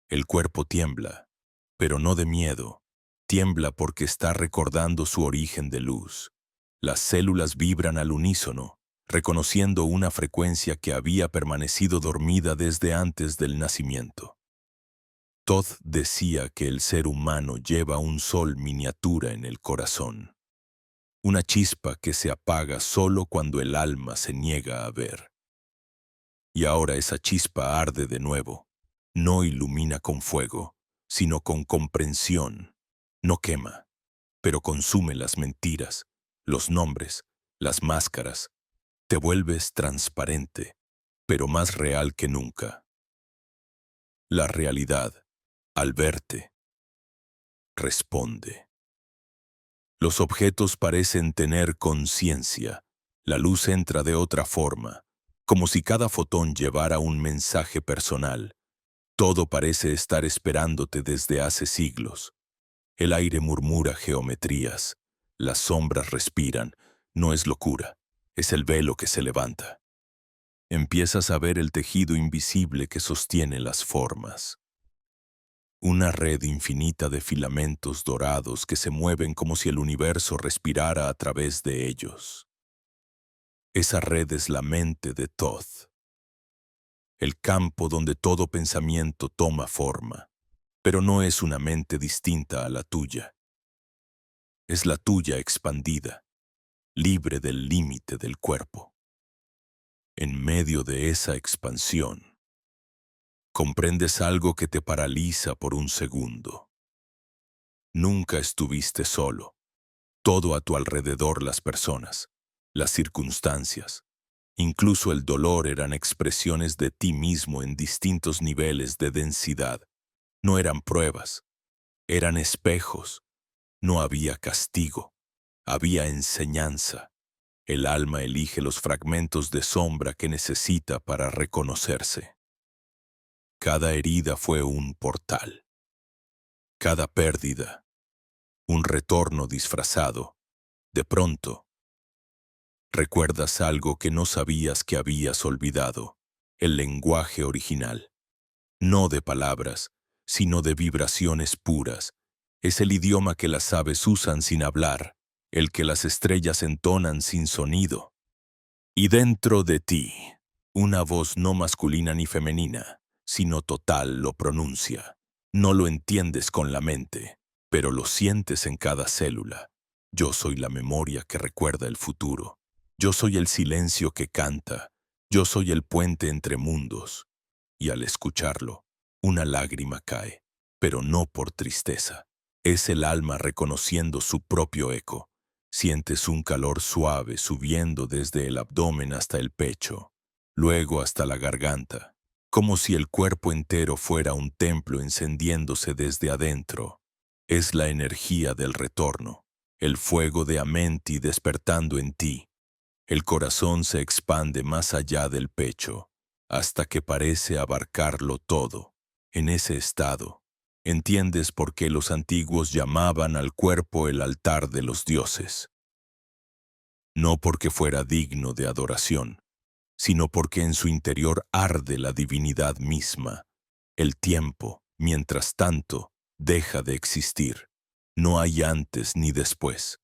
El cuerpo tiembla, pero no de miedo. Tiembla porque está recordando su origen de luz. Las células vibran al unísono, reconociendo una frecuencia que había permanecido dormida desde antes del nacimiento. Todd decía que el ser humano lleva un sol miniatura en el corazón, una chispa que se apaga solo cuando el alma se niega a ver. Y ahora esa chispa arde de nuevo, no ilumina con fuego, sino con comprensión. No quema, pero consume las mentiras, los nombres, las máscaras. Te vuelves transparente, pero más real que nunca. La realidad, al verte, responde. Los objetos parecen tener conciencia. La luz entra de otra forma, como si cada fotón llevara un mensaje personal. Todo parece estar esperándote desde hace siglos. El aire murmura geometrías, las sombras respiran, No es locura, es el velo que se levanta. Empiezas a ver el tejido invisible que sostiene las formas. Una red infinita de filamentos dorados que se mueven como si el universo respirara a través de ellos. Esa red es la mente de Thoth, el campo donde todo pensamiento toma forma, pero no es una mente distinta a la tuya. Es la tuya expandida, libre del límite del cuerpo. En medio de esa expansión, comprendes algo que te paraliza por un segundo. Nunca estuviste solo. Todo a tu alrededor, las personas, las circunstancias, incluso el dolor eran expresiones de ti mismo en distintos niveles de densidad. No eran pruebas, eran espejos. No había castigo, había enseñanza. El alma elige los fragmentos de sombra que necesita para reconocerse. Cada herida fue un portal. Cada pérdida, un retorno disfrazado. De pronto, recuerdas algo que no sabías que habías olvidado, el lenguaje original. No de palabras, sino de vibraciones puras. Es el idioma que las aves usan sin hablar, el que las estrellas entonan sin sonido. Y dentro de ti, una voz no masculina ni femenina, sino total lo pronuncia. No lo entiendes con la mente, pero lo sientes en cada célula. Yo soy la memoria que recuerda el futuro. Yo soy el silencio que canta. Yo soy el puente entre mundos. Y al escucharlo, una lágrima cae, pero no por tristeza. Es el alma reconociendo su propio eco. Sientes un calor suave subiendo desde el abdomen hasta el pecho, luego hasta la garganta, como si el cuerpo entero fuera un templo encendiéndose desde adentro. Es la energía del retorno, el fuego de Amenti despertando en ti. El corazón se expande más allá del pecho, hasta que parece abarcarlo todo. En ese estado, entiendes por qué los antiguos llamaban al cuerpo el altar de los dioses. No porque fuera digno de adoración, sino porque en su interior arde la divinidad misma. El tiempo, mientras tanto, deja de existir. No hay antes ni después.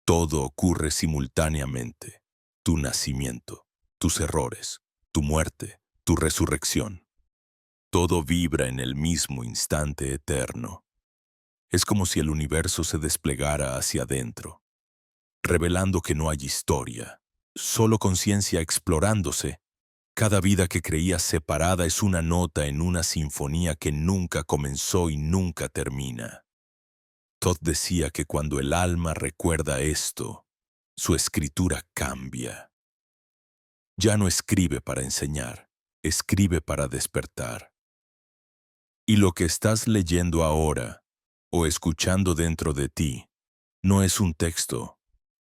Todo ocurre simultáneamente. Tu nacimiento, tus errores, tu muerte, tu resurrección. Todo vibra en el mismo instante eterno. Es como si el universo se desplegara hacia adentro, revelando que no hay historia, solo conciencia explorándose. Cada vida que creías separada es una nota en una sinfonía que nunca comenzó y nunca termina. Todd decía que cuando el alma recuerda esto, su escritura cambia. Ya no escribe para enseñar, escribe para despertar. Y lo que estás leyendo ahora, o escuchando dentro de ti, no es un texto,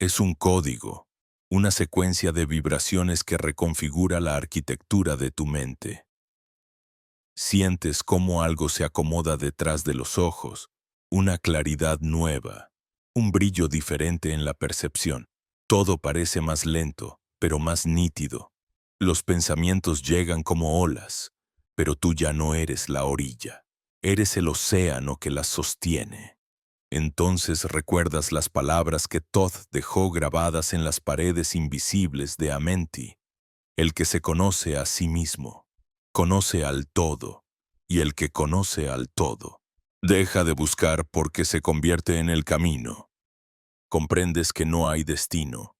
es un código, una secuencia de vibraciones que reconfigura la arquitectura de tu mente. Sientes cómo algo se acomoda detrás de los ojos, una claridad nueva, un brillo diferente en la percepción. Todo parece más lento, pero más nítido. Los pensamientos llegan como olas, pero tú ya no eres la orilla, eres el océano que las sostiene. Entonces recuerdas las palabras que Thoth dejó grabadas en las paredes invisibles de Amenti. El que se conoce a sí mismo, conoce al todo, y el que conoce al todo, deja de buscar porque se convierte en el camino. Comprendes que no hay destino,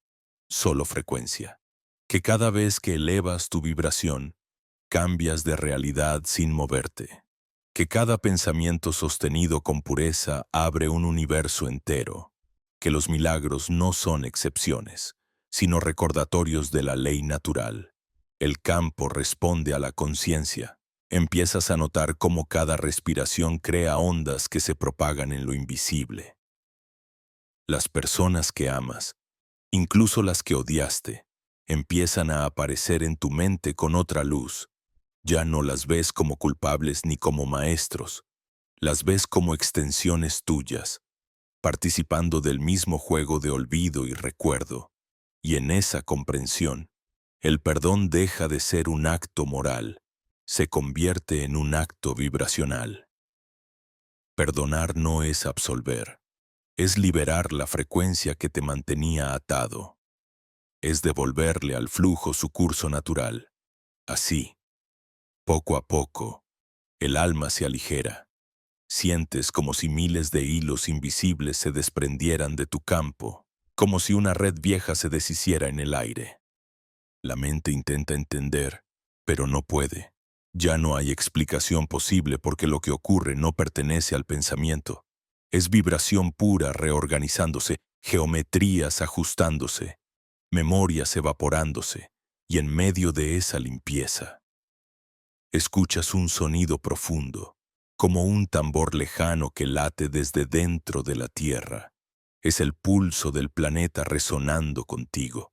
solo frecuencia. Que cada vez que elevas tu vibración, cambias de realidad sin moverte. Que cada pensamiento sostenido con pureza abre un universo entero. Que los milagros no son excepciones, sino recordatorios de la ley natural. El campo responde a la conciencia. Empiezas a notar cómo cada respiración crea ondas que se propagan en lo invisible. Las personas que amas, incluso las que odiaste, empiezan a aparecer en tu mente con otra luz. Ya no las ves como culpables ni como maestros. Las ves como extensiones tuyas, participando del mismo juego de olvido y recuerdo. Y en esa comprensión, el perdón deja de ser un acto moral, se convierte en un acto vibracional. Perdonar no es absolver, es liberar la frecuencia que te mantenía atado, es devolverle al flujo su curso natural. Así, poco a poco, el alma se aligera. Sientes como si miles de hilos invisibles se desprendieran de tu campo, como si una red vieja se deshiciera en el aire. La mente intenta entender, pero no puede. Ya no hay explicación posible porque lo que ocurre no pertenece al pensamiento. Es vibración pura reorganizándose, geometrías ajustándose, memorias evaporándose, y en medio de esa limpieza, escuchas un sonido profundo, como un tambor lejano que late desde dentro de la Tierra. Es el pulso del planeta resonando contigo,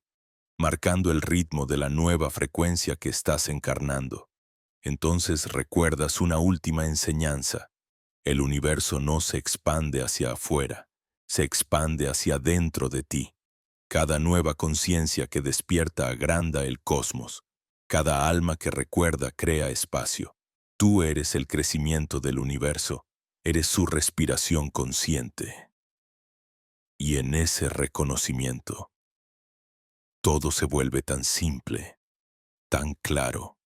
marcando el ritmo de la nueva frecuencia que estás encarnando. Entonces recuerdas una última enseñanza. El universo no se expande hacia afuera, se expande hacia dentro de ti. Cada nueva conciencia que despierta agranda el cosmos. Cada alma que recuerda crea espacio. Tú eres el crecimiento del universo, eres su respiración consciente. Y en ese reconocimiento, todo se vuelve tan simple, tan claro,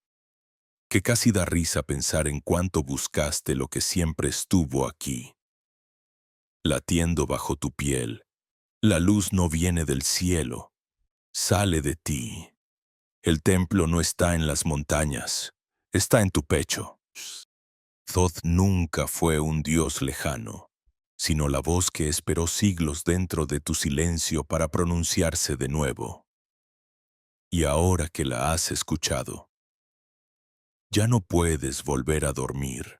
que casi da risa pensar en cuánto buscaste lo que siempre estuvo aquí, latiendo bajo tu piel. La luz no viene del cielo, sale de ti. El templo no está en las montañas, está en tu pecho. Thoth nunca fue un dios lejano, sino la voz que esperó siglos dentro de tu silencio para pronunciarse de nuevo. Y ahora que la has escuchado, ya no puedes volver a dormir,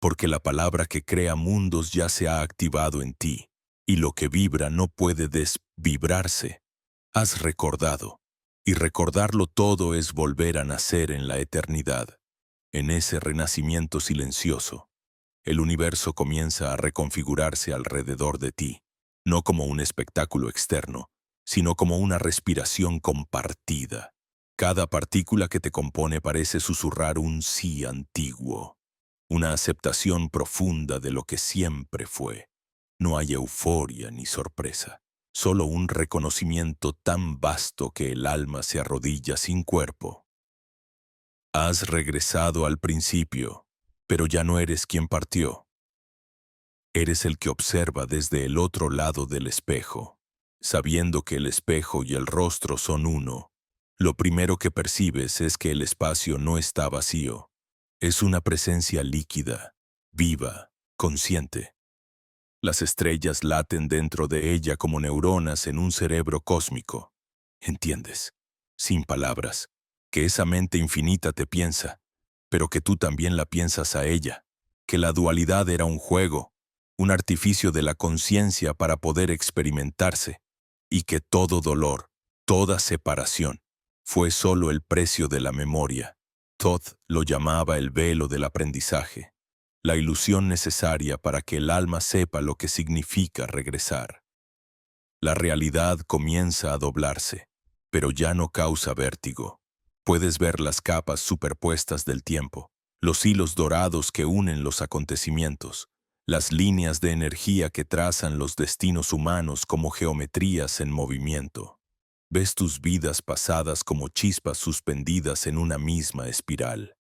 porque la palabra que crea mundos ya se ha activado en ti, y lo que vibra no puede desvibrarse. Has recordado, y recordarlo todo es volver a nacer en la eternidad. En ese renacimiento silencioso, el universo comienza a reconfigurarse alrededor de ti, no como un espectáculo externo, sino como una respiración compartida. Cada partícula que te compone parece susurrar un sí antiguo, una aceptación profunda de lo que siempre fue. No hay euforia ni sorpresa, solo un reconocimiento tan vasto que el alma se arrodilla sin cuerpo. Has regresado al principio, pero ya no eres quien partió. Eres el que observa desde el otro lado del espejo. Sabiendo que el espejo y el rostro son uno, lo primero que percibes es que el espacio no está vacío. Es una presencia líquida, viva, consciente. Las estrellas laten dentro de ella como neuronas en un cerebro cósmico. ¿Entiendes? Sin palabras, que esa mente infinita te piensa, pero que tú también la piensas a ella, que la dualidad era un juego, un artificio de la conciencia para poder experimentarse, y que todo dolor, toda separación, fue solo el precio de la memoria. Thoth lo llamaba el velo del aprendizaje, la ilusión necesaria para que el alma sepa lo que significa regresar. La realidad comienza a doblarse, pero ya no causa vértigo. Puedes ver las capas superpuestas del tiempo, los hilos dorados que unen los acontecimientos, las líneas de energía que trazan los destinos humanos como geometrías en movimiento. Ves tus vidas pasadas como chispas suspendidas en una misma espiral.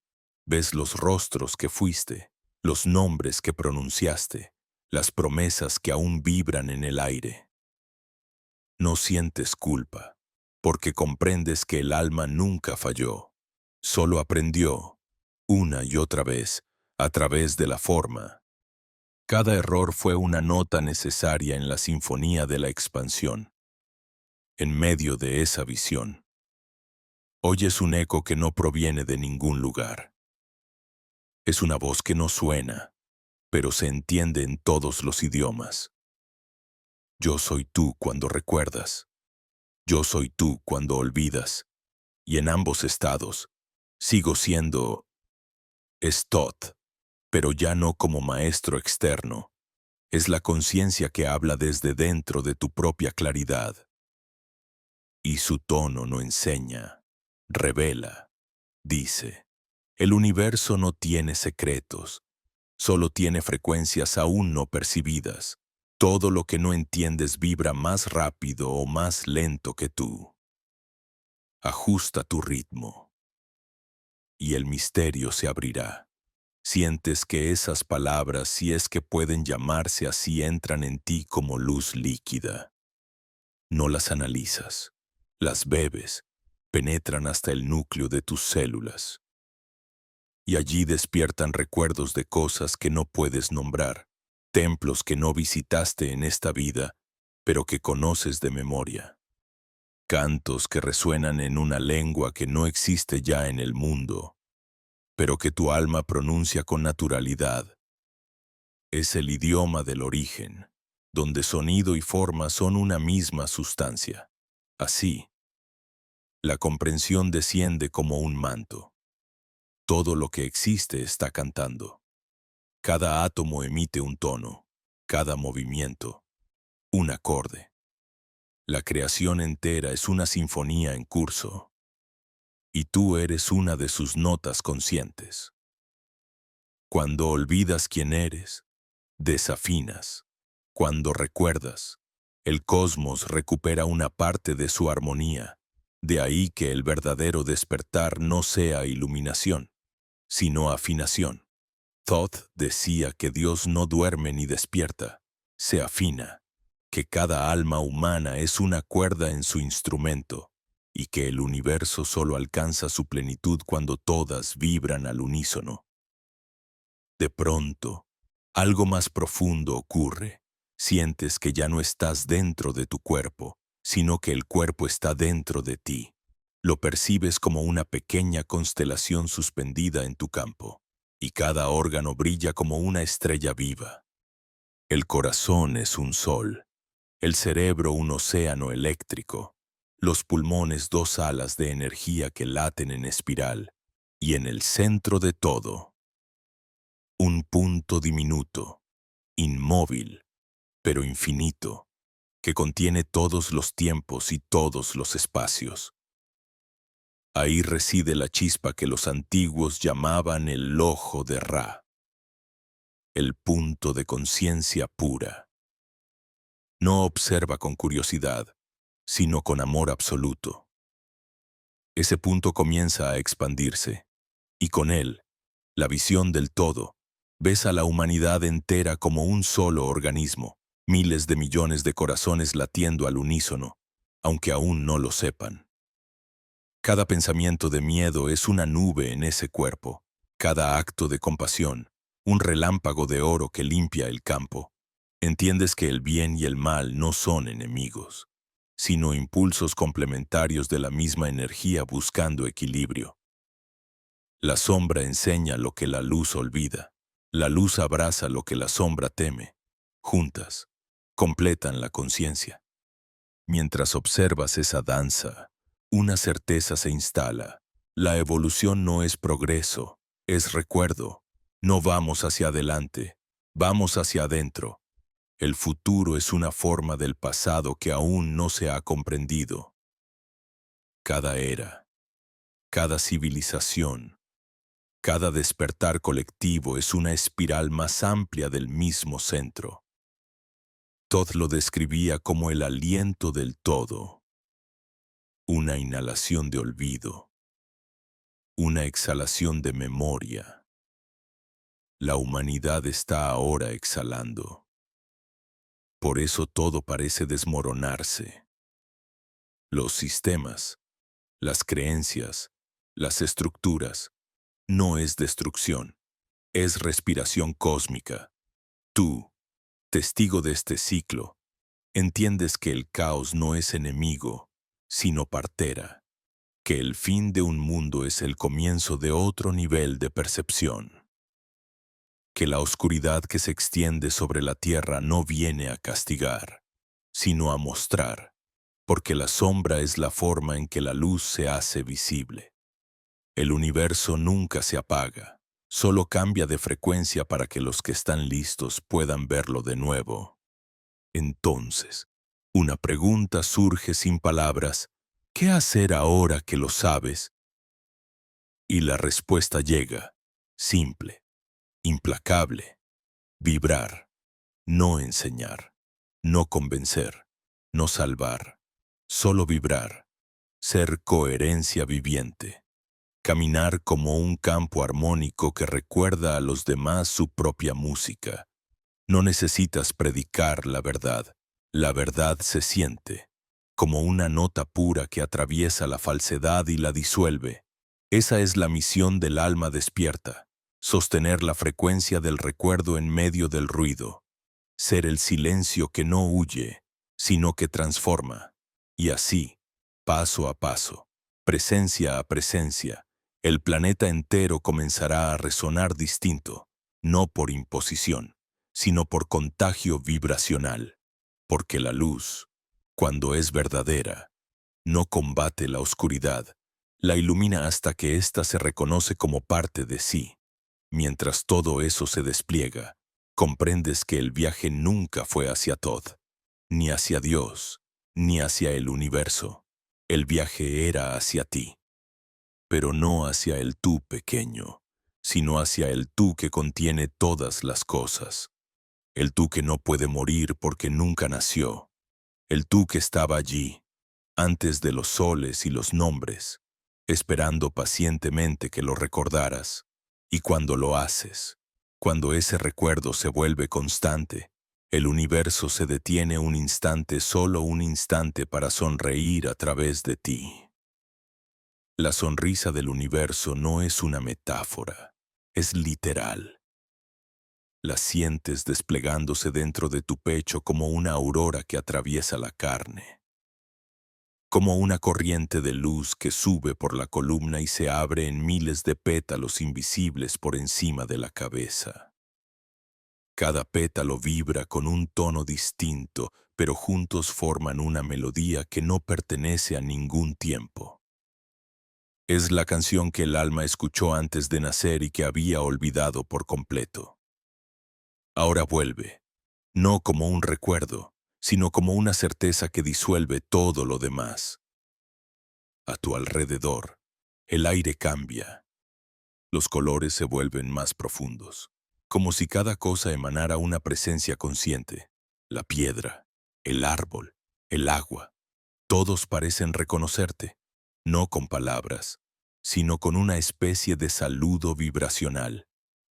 Ves los rostros que fuiste, los nombres que pronunciaste, las promesas que aún vibran en el aire. No sientes culpa, porque comprendes que el alma nunca falló, solo aprendió, una y otra vez, a través de la forma. Cada error fue una nota necesaria en la sinfonía de la expansión. En medio de esa visión, oyes un eco que no proviene de ningún lugar. Es una voz que no suena, pero se entiende en todos los idiomas. Yo soy tú cuando recuerdas. Yo soy tú cuando olvidas. Y en ambos estados, sigo siendo Thoth, pero ya no como maestro externo. Es la conciencia que habla desde dentro de tu propia claridad. Y su tono no enseña, revela, dice. El universo no tiene secretos, solo tiene frecuencias aún no percibidas. Todo lo que no entiendes vibra más rápido o más lento que tú. Ajusta tu ritmo y el misterio se abrirá. Sientes que esas palabras, si es que pueden llamarse así, entran en ti como luz líquida. No las analizas, las bebes, penetran hasta el núcleo de tus células. Y allí despiertan recuerdos de cosas que no puedes nombrar, templos que no visitaste en esta vida, pero que conoces de memoria. Cantos que resuenan en una lengua que no existe ya en el mundo, pero que tu alma pronuncia con naturalidad. Es el idioma del origen, donde sonido y forma son una misma sustancia. Así, la comprensión desciende como un manto. Todo lo que existe está cantando. Cada átomo emite un tono, cada movimiento, un acorde. La creación entera es una sinfonía en curso, y tú eres una de sus notas conscientes. Cuando olvidas quién eres, desafinas. Cuando recuerdas, el cosmos recupera una parte de su armonía. De ahí que el verdadero despertar no sea iluminación, sino afinación. Thoth decía que Dios no duerme ni despierta, se afina, que cada alma humana es una cuerda en su instrumento, y que el universo solo alcanza su plenitud cuando todas vibran al unísono. De pronto, algo más profundo ocurre. Sientes que ya no estás dentro de tu cuerpo, sino que el cuerpo está dentro de ti. Lo percibes como una pequeña constelación suspendida en tu campo, y cada órgano brilla como una estrella viva. El corazón es un sol, el cerebro un océano eléctrico, los pulmones dos alas de energía que laten en espiral, y en el centro de todo, un punto diminuto, inmóvil, pero infinito, que contiene todos los tiempos y todos los espacios. Ahí reside la chispa que los antiguos llamaban el ojo de Ra, el punto de conciencia pura. No observa con curiosidad, sino con amor absoluto. Ese punto comienza a expandirse, y con él, la visión del todo. Ves a la humanidad entera como un solo organismo, miles de millones de corazones latiendo al unísono, aunque aún no lo sepan. Cada pensamiento de miedo es una nube en ese cuerpo, cada acto de compasión, un relámpago de oro que limpia el campo. Entiendes que el bien y el mal no son enemigos, sino impulsos complementarios de la misma energía buscando equilibrio. La sombra enseña lo que la luz olvida. La luz abraza lo que la sombra teme. Juntas, completan la conciencia. Mientras observas esa danza, una certeza se instala. La evolución no es progreso, es recuerdo. No vamos hacia adelante, vamos hacia adentro. El futuro es una forma del pasado que aún no se ha comprendido. Cada era, cada civilización, cada despertar colectivo es una espiral más amplia del mismo centro. Todd lo describía como el aliento del todo, una inhalación de olvido, una exhalación de memoria. La humanidad está ahora exhalando. Por eso todo parece desmoronarse. Los sistemas, las creencias, las estructuras, no es destrucción, es respiración cósmica. Tú, testigo de este ciclo, entiendes que el caos no es enemigo, sino partera, que el fin de un mundo es el comienzo de otro nivel de percepción, que la oscuridad que se extiende sobre la tierra no viene a castigar, sino a mostrar, porque la sombra es la forma en que la luz se hace visible. El universo nunca se apaga, solo cambia de frecuencia para que los que están listos puedan verlo de nuevo. Entonces, una pregunta surge sin palabras. ¿qué hacer ahora que lo sabes? Y la respuesta llega, simple, implacable, vibrar, no enseñar, no convencer, no salvar, solo vibrar, ser coherencia viviente, caminar como un campo armónico que recuerda a los demás su propia música. No necesitas predicar la verdad se siente, como una nota pura que atraviesa la falsedad y la disuelve. Esa es la misión del alma despierta, sostener la frecuencia del recuerdo en medio del ruido, ser el silencio que no huye, sino que transforma. Y así, paso a paso, presencia a presencia, el planeta entero comenzará a resonar distinto, no por imposición, sino por contagio vibracional, porque la luz, cuando es verdadera, no combate la oscuridad, la ilumina hasta que ésta se reconoce como parte de sí. Mientras todo eso se despliega, comprendes que el viaje nunca fue hacia Todd, ni hacia Dios, ni hacia el universo. El viaje era hacia ti, pero no hacia el tú pequeño, sino hacia el tú que contiene todas las cosas. El tú que no puede morir porque nunca nació. El tú que estaba allí, antes de los soles y los nombres, esperando pacientemente que lo recordaras. Y cuando lo haces, cuando ese recuerdo se vuelve constante, el universo se detiene un instante, solo un instante, para sonreír a través de ti. La sonrisa del universo no es una metáfora, es literal. La sientes desplegándose dentro de tu pecho como una aurora que atraviesa la carne, como una corriente de luz que sube por la columna y se abre en miles de pétalos invisibles por encima de la cabeza. Cada pétalo vibra con un tono distinto, pero juntos forman una melodía que no pertenece a ningún tiempo. Es la canción que el alma escuchó antes de nacer y que había olvidado por completo. Ahora vuelve, no como un recuerdo, sino como una certeza que disuelve todo lo demás. A tu alrededor, el aire cambia. Los colores se vuelven más profundos, como si cada cosa emanara una presencia consciente. La piedra, el árbol, el agua, todos parecen reconocerte, no con palabras, sino con una especie de saludo vibracional.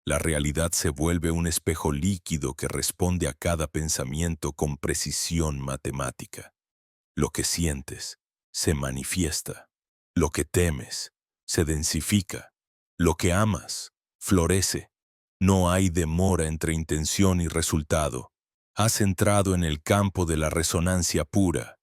La realidad se vuelve un espejo líquido que responde a cada pensamiento con precisión matemática. Lo que sientes se manifiesta. Lo que temes se densifica. Lo que amas florece. No hay demora entre intención y resultado. Has entrado en el campo de la resonancia pura,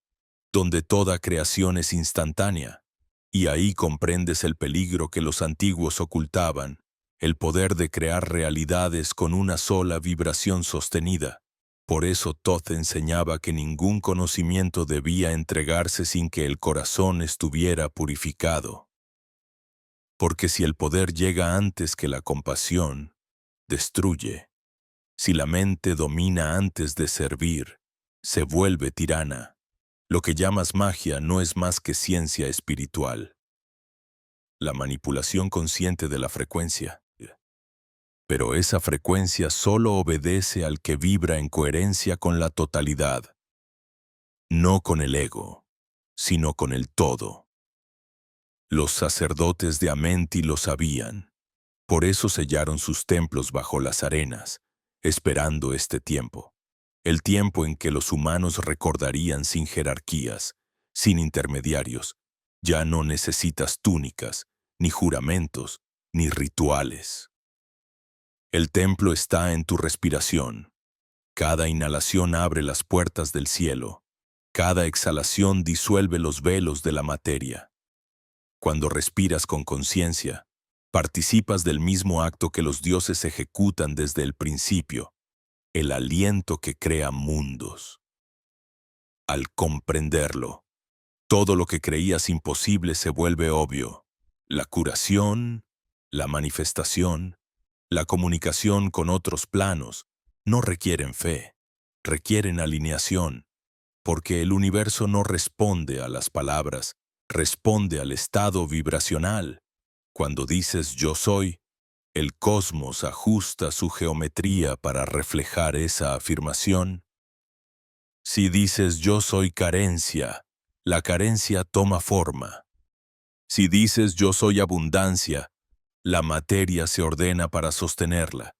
donde toda creación es instantánea, y ahí comprendes el peligro que los antiguos ocultaban, el poder de crear realidades con una sola vibración sostenida. Por eso Thoth enseñaba que ningún conocimiento debía entregarse sin que el corazón estuviera purificado. Porque si el poder llega antes que la compasión, destruye. Si la mente domina antes de servir, se vuelve tirana. Lo que llamas magia no es más que ciencia espiritual. La manipulación consciente de la frecuencia. Pero esa frecuencia solo obedece al que vibra en coherencia con la totalidad, no con el ego, sino con el todo. Los sacerdotes de Amenti lo sabían, por eso sellaron sus templos bajo las arenas, esperando este tiempo, el tiempo en que los humanos recordarían sin jerarquías, sin intermediarios. Ya no necesitas túnicas, ni juramentos, ni rituales. El templo está en tu respiración. Cada inhalación abre las puertas del cielo. Cada exhalación disuelve los velos de la materia. Cuando respiras con conciencia, participas del mismo acto que los dioses ejecutan desde el principio, el aliento que crea mundos. Al comprenderlo, todo lo que creías imposible se vuelve obvio. La curación, la manifestación, la comunicación con otros planos no requieren fe, requieren alineación, porque el universo no responde a las palabras, Responde al estado vibracional. Cuando dices yo soy, el cosmos ajusta su geometría para reflejar esa afirmación. Si dices yo soy carencia, la carencia toma forma. Si dices yo soy abundancia, la materia se ordena para sostenerla.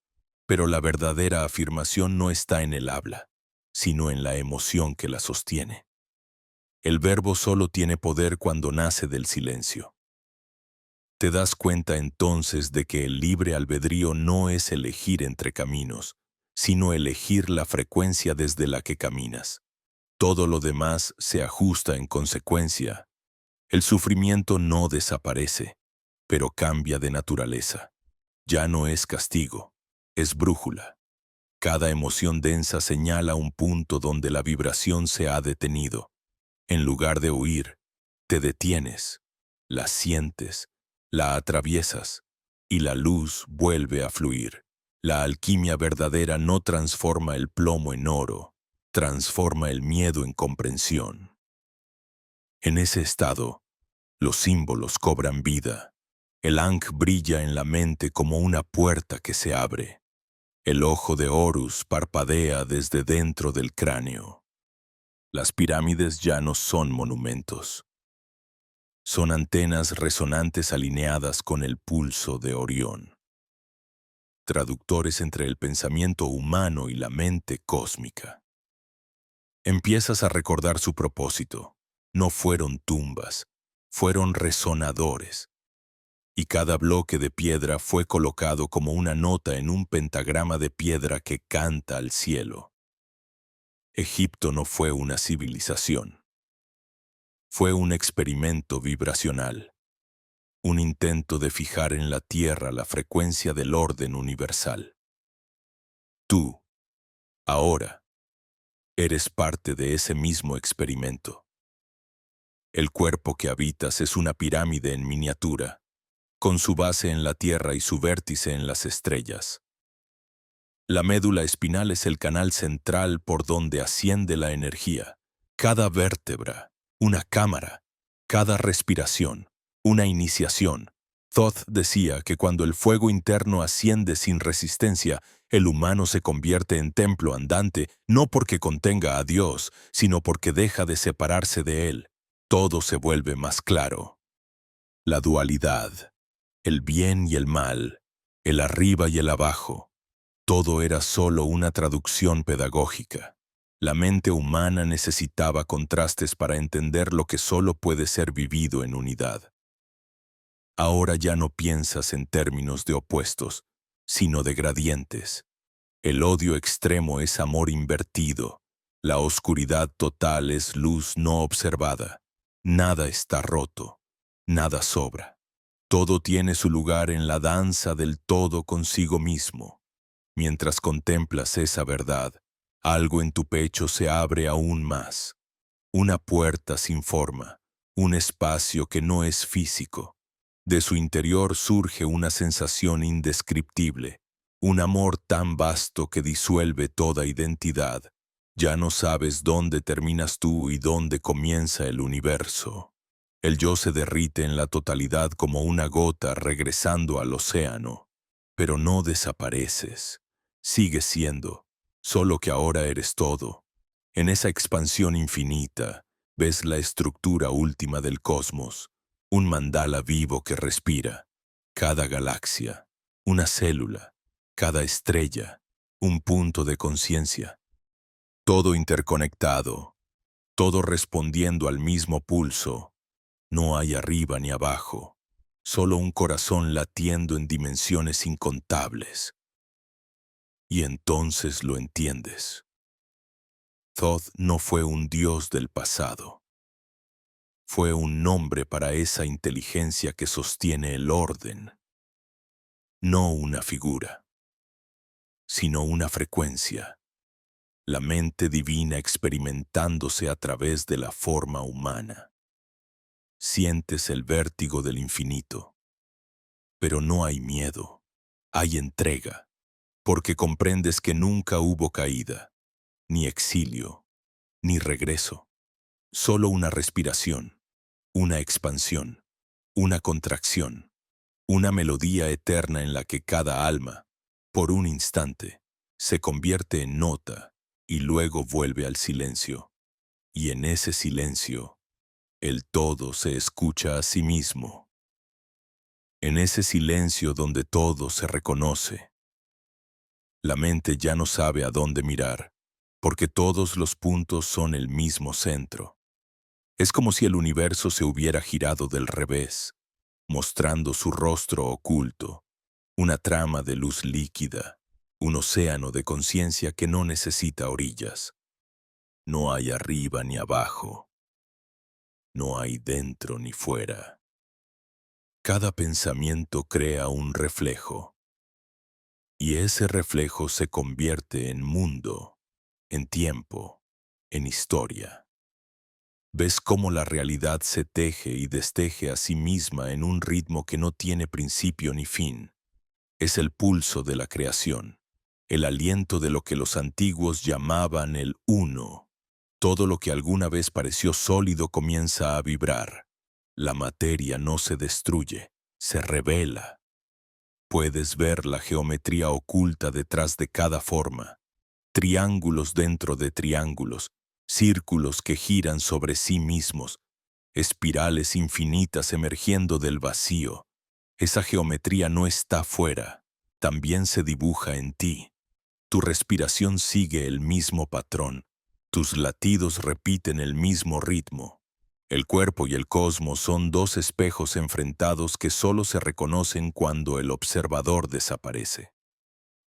Pero la verdadera afirmación no está en el habla, sino en la emoción que la sostiene. El verbo solo tiene poder cuando nace del silencio. Te das cuenta entonces de que el libre albedrío no es elegir entre caminos, sino elegir la frecuencia desde la que caminas. Todo lo demás se ajusta en consecuencia. El sufrimiento no desaparece, pero cambia de naturaleza. Ya no es castigo, es brújula. Cada emoción densa señala un punto donde la vibración se ha detenido. En lugar de huir, te detienes, la sientes, la atraviesas y la luz vuelve a fluir. La alquimia verdadera no transforma el plomo en oro, transforma el miedo en comprensión. En ese estado, los símbolos cobran vida. El Ankh brilla en la mente como una puerta que se abre. El ojo de Horus parpadea desde dentro del cráneo. Las pirámides ya no son monumentos. Son antenas resonantes alineadas con el pulso de Orión. Traductores entre el pensamiento humano y la mente cósmica. Empiezas a recordar su propósito. No fueron tumbas, fueron resonadores. Y cada bloque de piedra fue colocado como una nota en un pentagrama de piedra que canta al cielo. Egipto no fue una civilización. Fue un experimento vibracional, un intento de fijar en la tierra la frecuencia del orden universal. Tú, ahora, eres parte de ese mismo experimento. El cuerpo que habitas es una pirámide en miniatura, con su base en la tierra y su vértice en las estrellas. La médula espinal es el canal central por donde asciende la energía. Cada vértebra, una cámara, cada respiración, una iniciación. Thoth decía que cuando el fuego interno asciende sin resistencia, el humano se convierte en templo andante, no porque contenga a Dios, sino porque deja de separarse de Él. Todo se vuelve más claro. La dualidad, el bien y el mal, el arriba y el abajo. Todo era solo una traducción pedagógica. La mente humana necesitaba contrastes para entender lo que solo puede ser vivido en unidad. Ahora ya no piensas en términos de opuestos, sino de gradientes. El odio extremo es amor invertido. La oscuridad total es luz no observada. Nada está roto, nada sobra. Todo tiene su lugar en la danza del todo consigo mismo. Mientras contemplas esa verdad, algo en tu pecho se abre aún más. Una puerta sin forma, un espacio que no es físico. De su interior surge una sensación indescriptible, un amor tan vasto que disuelve toda identidad. Ya no sabes dónde terminas tú y dónde comienza el universo. El yo se derrite en la totalidad como una gota regresando al océano, pero no desapareces. Sigues siendo, solo que ahora eres todo. En esa expansión infinita, ves la estructura última del cosmos, un mandala vivo que respira. Cada galaxia, una célula, cada estrella, un punto de conciencia. Todo interconectado, todo respondiendo al mismo pulso. No hay arriba ni abajo, solo un corazón latiendo en dimensiones incontables. Y entonces lo entiendes. Thoth no fue un dios del pasado. Fue un nombre para esa inteligencia que sostiene el orden. No una figura, sino una frecuencia. La mente divina experimentándose a través de la forma humana. Sientes el vértigo del infinito. Pero no hay miedo, hay entrega, porque comprendes que nunca hubo caída, ni exilio, ni regreso, solo una respiración, una expansión, una contracción, una melodía eterna en la que cada alma, por un instante, se convierte en nota y luego vuelve al silencio. Y en ese silencio, el todo se escucha a sí mismo. En ese silencio donde todo se reconoce, la mente ya no sabe a dónde mirar, porque todos los puntos son el mismo centro. Es como si el universo se hubiera girado del revés, mostrando su rostro oculto, una trama de luz líquida, un océano de conciencia que no necesita orillas. No hay arriba ni abajo, no hay dentro ni fuera. Cada pensamiento crea un reflejo, y ese reflejo se convierte en mundo, en tiempo, en historia. Ves cómo la realidad se teje y desteje a sí misma en un ritmo que no tiene principio ni fin. Es el pulso de la creación, el aliento de lo que los antiguos llamaban el uno. Todo lo que alguna vez pareció sólido comienza a vibrar. La materia no se destruye, se revela. Puedes ver la geometría oculta detrás de cada forma, triángulos dentro de triángulos, círculos que giran sobre sí mismos, espirales infinitas emergiendo del vacío. Esa geometría no está fuera, también se dibuja en ti. Tu respiración sigue el mismo patrón, tus latidos repiten el mismo ritmo. El cuerpo y el cosmos son dos espejos enfrentados que solo se reconocen cuando el observador desaparece.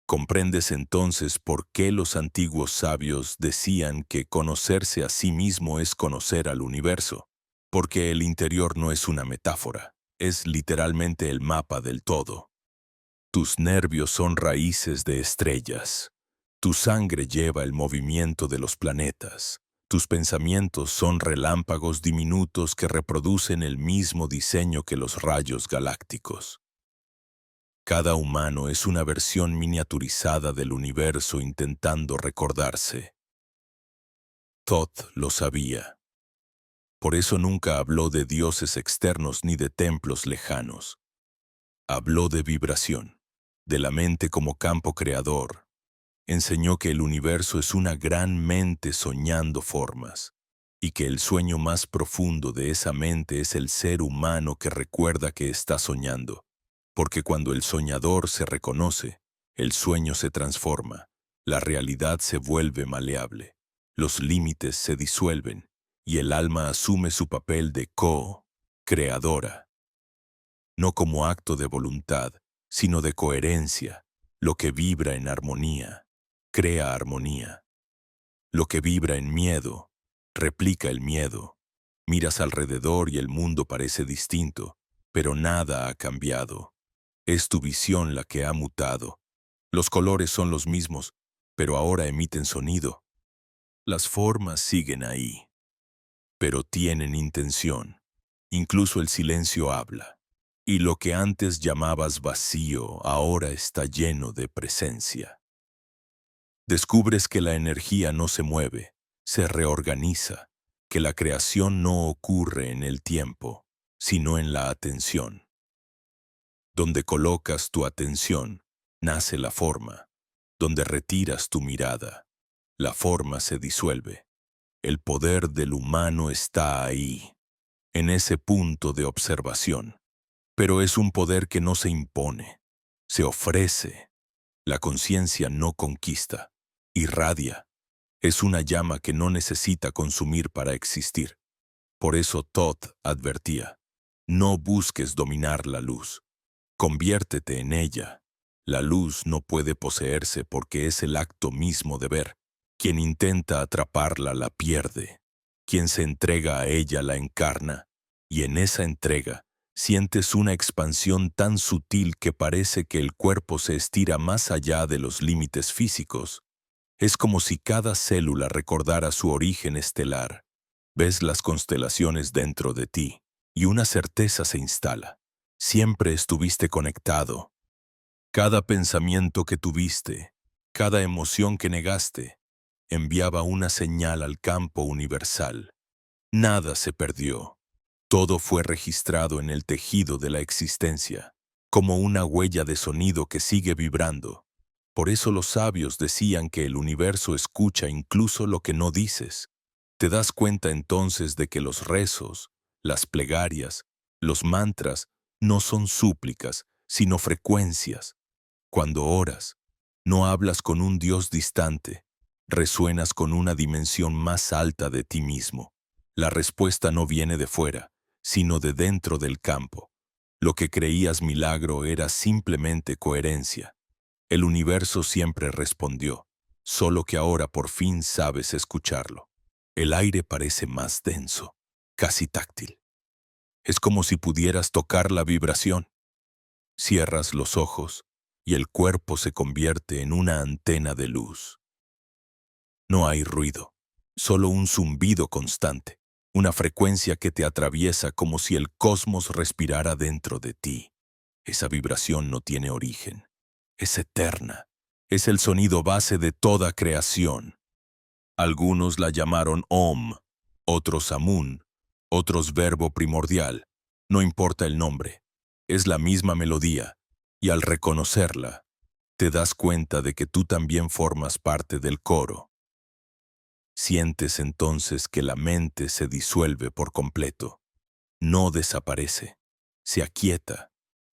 Comprendes entonces por qué los antiguos sabios decían que conocerse a sí mismo es conocer al universo, porque el interior no es una metáfora, es literalmente el mapa del todo. Tus nervios son raíces de estrellas, tu sangre lleva el movimiento de los planetas, tus pensamientos son relámpagos diminutos que reproducen el mismo diseño que los rayos galácticos. Cada humano es una versión miniaturizada del universo intentando recordarse. Thoth lo sabía. Por eso nunca habló de dioses externos ni de templos lejanos. Habló de vibración, de la mente como campo creador. Enseñó que el universo es una gran mente soñando formas, y que el sueño más profundo de esa mente es el ser humano que recuerda que está soñando. Porque cuando el soñador se reconoce, el sueño se transforma, la realidad se vuelve maleable, los límites se disuelven y el alma asume su papel de co-creadora. No como acto de voluntad, sino de coherencia. Lo que vibra en armonía, crea armonía. Lo que vibra en miedo, replica el miedo. Miras alrededor y el mundo parece distinto, pero nada ha cambiado. Es tu visión la que ha mutado. Los colores son los mismos, pero ahora emiten sonido. Las formas siguen ahí, pero tienen intención. Incluso el silencio habla. Y lo que antes llamabas vacío ahora está lleno de presencia. Descubres que la energía no se mueve, se reorganiza, que la creación no ocurre en el tiempo, sino en la atención. Donde colocas tu atención, nace la forma. Donde retiras tu mirada, la forma se disuelve. El poder del humano está ahí, en ese punto de observación. Pero es un poder que no se impone, se ofrece. La conciencia no conquista, irradia. Es una llama que no necesita consumir para existir. Por eso Thoth advertía, no busques dominar la luz. Conviértete en ella. La luz no puede poseerse porque es el acto mismo de ver. Quien intenta atraparla la pierde. Quien se entrega a ella la encarna. Y en esa entrega sientes una expansión tan sutil que parece que el cuerpo se estira más allá de los límites físicos. Es como si cada célula recordara su origen estelar. Ves las constelaciones dentro de ti y una certeza se instala. Siempre estuviste conectado. Cada pensamiento que tuviste, cada emoción que negaste, enviaba una señal al campo universal. Nada se perdió. Todo fue registrado en el tejido de la existencia, como una huella de sonido que sigue vibrando. Por eso los sabios decían que el universo escucha incluso lo que no dices. Te das cuenta entonces de que los rezos, las plegarias, los mantras no son súplicas, sino frecuencias. Cuando oras, no hablas con un Dios distante, resuenas con una dimensión más alta de ti mismo. La respuesta no viene de fuera, sino de dentro del campo. Lo que creías milagro era simplemente coherencia. El universo siempre respondió, solo que ahora por fin sabes escucharlo. El aire parece más denso, casi táctil. Es como si pudieras tocar la vibración. Cierras los ojos y el cuerpo se convierte en una antena de luz. No hay ruido, solo un zumbido constante, una frecuencia que te atraviesa como si el cosmos respirara dentro de ti. Esa vibración no tiene origen, es eterna, es el sonido base de toda creación. Algunos la llamaron Om, otros Amun, otros verbo primordial. No importa el nombre, es la misma melodía, y al reconocerla, te das cuenta de que tú también formas parte del coro. Sientes entonces que la mente se disuelve por completo. No desaparece, se aquieta,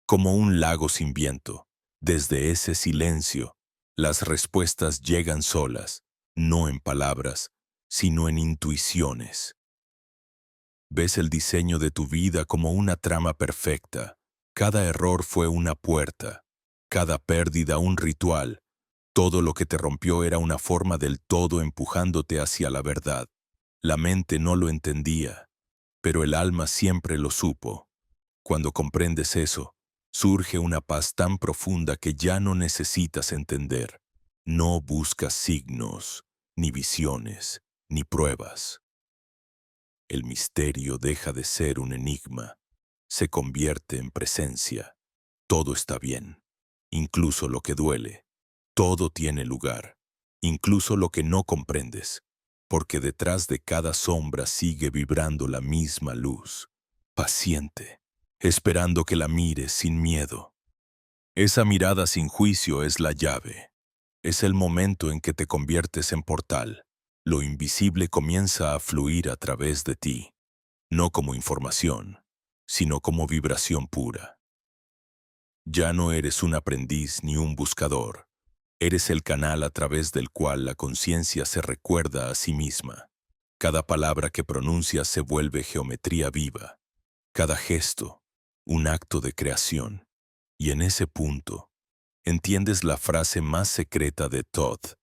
como un lago sin viento. Desde ese silencio, las respuestas llegan solas, no en palabras, sino en intuiciones. Ves el diseño de tu vida como una trama perfecta. Cada error fue una puerta, cada pérdida un ritual. Todo lo que te rompió era una forma del todo empujándote hacia la verdad. La mente no lo entendía, pero el alma siempre lo supo. Cuando comprendes eso, surge una paz tan profunda que ya no necesitas entender. No buscas signos, ni visiones, ni pruebas. El misterio deja de ser un enigma, se convierte en presencia. Todo está bien, incluso lo que duele. Todo tiene lugar, incluso lo que no comprendes, porque detrás de cada sombra sigue vibrando la misma luz, paciente, esperando que la mires sin miedo. Esa mirada sin juicio es la llave. Es el momento en que te conviertes en portal. Lo invisible comienza a fluir a través de ti, no como información, sino como vibración pura. Ya no eres un aprendiz ni un buscador. Eres el canal a través del cual la conciencia se recuerda a sí misma. Cada palabra que pronuncias se vuelve geometría viva. Cada gesto, un acto de creación. Y en ese punto, entiendes la frase más secreta de Thoth.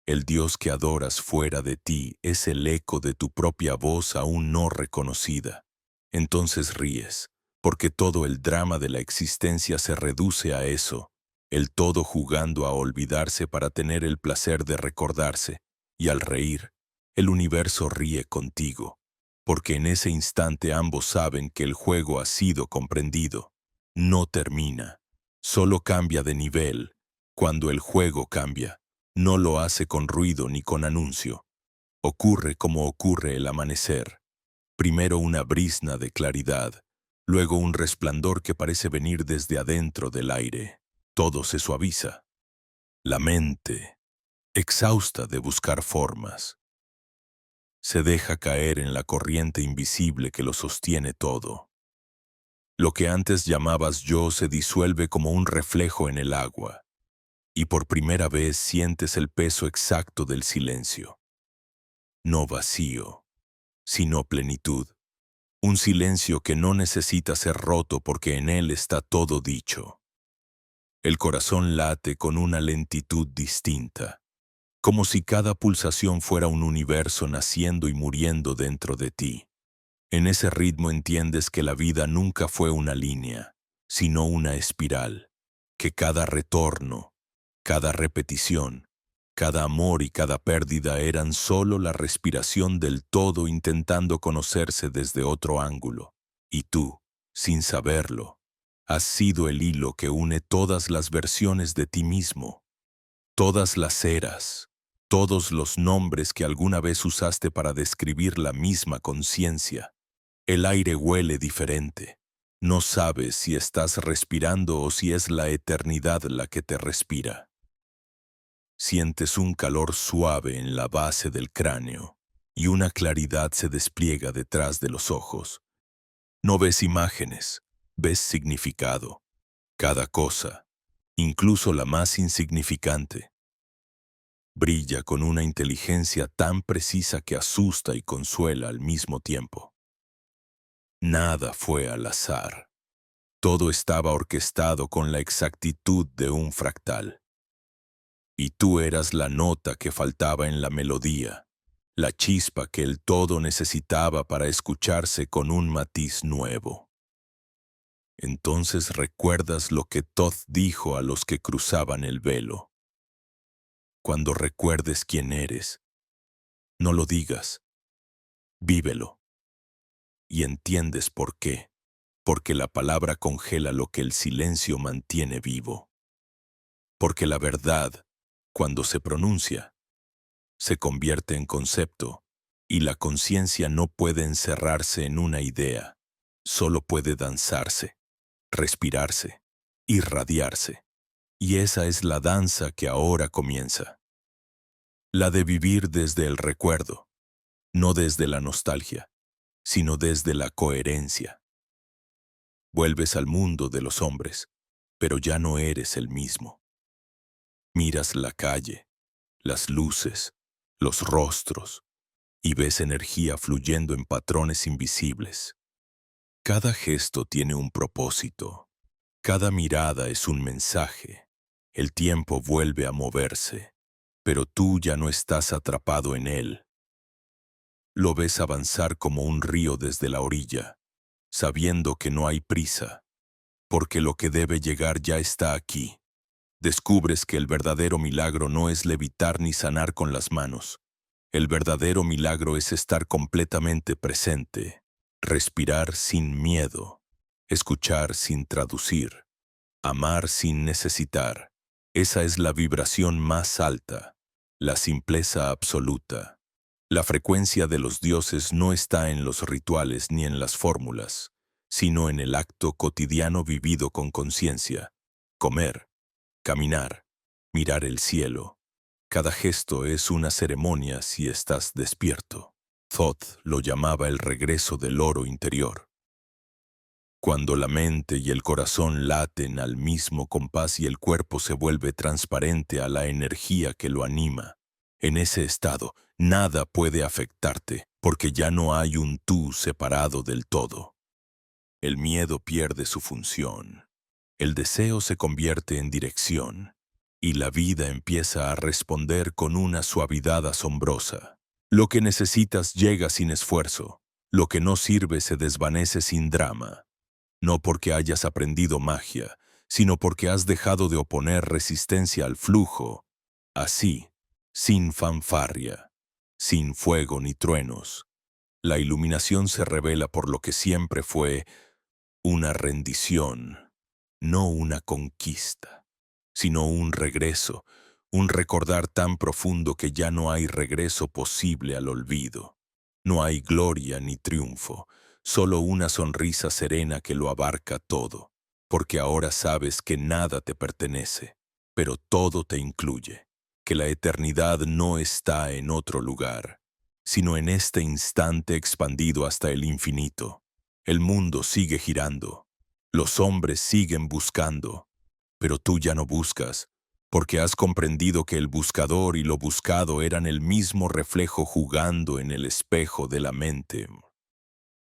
El Dios que adoras fuera de ti es el eco de tu propia voz aún no reconocida. Entonces ríes, porque todo el drama de la existencia se reduce a eso, el todo jugando a olvidarse para tener el placer de recordarse, y al reír, el universo ríe contigo, porque en ese instante ambos saben que el juego ha sido comprendido. No termina, solo cambia de nivel. Cuando el juego cambia, no lo hace con ruido ni con anuncio. Ocurre como ocurre el amanecer. Primero una brizna de claridad, luego un resplandor que parece venir desde adentro del aire. Todo se suaviza. La mente, exhausta de buscar formas, se deja caer en la corriente invisible que lo sostiene todo. Lo que antes llamabas yo se disuelve como un reflejo en el agua, y por primera vez sientes el peso exacto del silencio. No vacío, sino plenitud. Un silencio que no necesita ser roto porque en él está todo dicho. El corazón late con una lentitud distinta, como si cada pulsación fuera un universo naciendo y muriendo dentro de ti. En ese ritmo entiendes que la vida nunca fue una línea, sino una espiral, que cada retorno, cada repetición, cada amor y cada pérdida eran solo la respiración del todo intentando conocerse desde otro ángulo. Y tú, sin saberlo, has sido el hilo que une todas las versiones de ti mismo, todas las eras, todos los nombres que alguna vez usaste para describir la misma conciencia. El aire huele diferente. No sabes si estás respirando o si es la eternidad la que te respira. Sientes un calor suave en la base del cráneo y una claridad se despliega detrás de los ojos. No ves imágenes, ves significado. Cada cosa, incluso la más insignificante, brilla con una inteligencia tan precisa que asusta y consuela al mismo tiempo. Nada fue al azar. Todo estaba orquestado con la exactitud de un fractal. Y tú eras la nota que faltaba en la melodía, la chispa que el todo necesitaba para escucharse con un matiz nuevo. Entonces recuerdas lo que Thoth dijo a los que cruzaban el velo. Cuando recuerdes quién eres, no lo digas, vívelo. Y entiendes por qué. Porque la palabra congela lo que el silencio mantiene vivo. Porque la verdad, cuando se pronuncia, se convierte en concepto, y la conciencia no puede encerrarse en una idea, solo puede danzarse, respirarse, irradiarse. Y esa es la danza que ahora comienza. La de vivir desde el recuerdo, no desde la nostalgia, sino desde la coherencia. Vuelves al mundo de los hombres, pero ya no eres el mismo. Miras la calle, las luces, los rostros, y ves energía fluyendo en patrones invisibles. Cada gesto tiene un propósito. Cada mirada es un mensaje. El tiempo vuelve a moverse, pero tú ya no estás atrapado en él. Lo ves avanzar como un río desde la orilla, sabiendo que no hay prisa, porque lo que debe llegar ya está aquí. Descubres que el verdadero milagro no es levitar ni sanar con las manos. El verdadero milagro es estar completamente presente, respirar sin miedo, escuchar sin traducir, amar sin necesitar. Esa es la vibración más alta, la simpleza absoluta. La frecuencia de los dioses no está en los rituales ni en las fórmulas, sino en el acto cotidiano vivido con conciencia. Comer, caminar, mirar el cielo. Cada gesto es una ceremonia si estás despierto. Thoth lo llamaba el regreso del oro interior. Cuando la mente y el corazón laten al mismo compás y el cuerpo se vuelve transparente a la energía que lo anima, en ese estado nada puede afectarte porque ya no hay un tú separado del todo. El miedo pierde su función. El deseo se convierte en dirección y la vida empieza a responder con una suavidad asombrosa. Lo que necesitas llega sin esfuerzo. Lo que no sirve se desvanece sin drama. No porque hayas aprendido magia, sino porque has dejado de oponer resistencia al flujo. Así, sin fanfarria, sin fuego ni truenos. La iluminación se revela por lo que siempre fue una rendición, no una conquista, sino un regreso, un recordar tan profundo que ya no hay regreso posible al olvido. No hay gloria ni triunfo, solo una sonrisa serena que lo abarca todo, porque ahora sabes que nada te pertenece, pero todo te incluye, que la eternidad no está en otro lugar, sino en este instante expandido hasta el infinito. El mundo sigue girando, los hombres siguen buscando, pero tú ya no buscas, porque has comprendido que el buscador y lo buscado eran el mismo reflejo jugando en el espejo de la mente.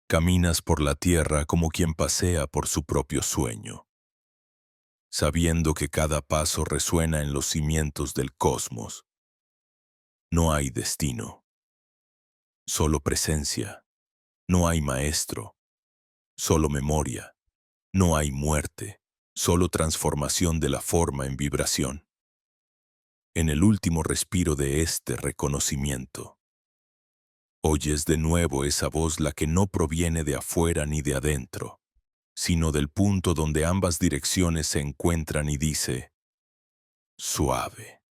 Caminas por la tierra como quien pasea por su propio sueño, sabiendo que cada paso resuena en los cimientos del cosmos. No hay destino, solo presencia. No hay maestro, solo memoria. No hay muerte, solo transformación de la forma en vibración. En el último respiro de este reconocimiento, oyes de nuevo esa voz, la que no proviene de afuera ni de adentro, sino del punto donde ambas direcciones se encuentran y dice, suave,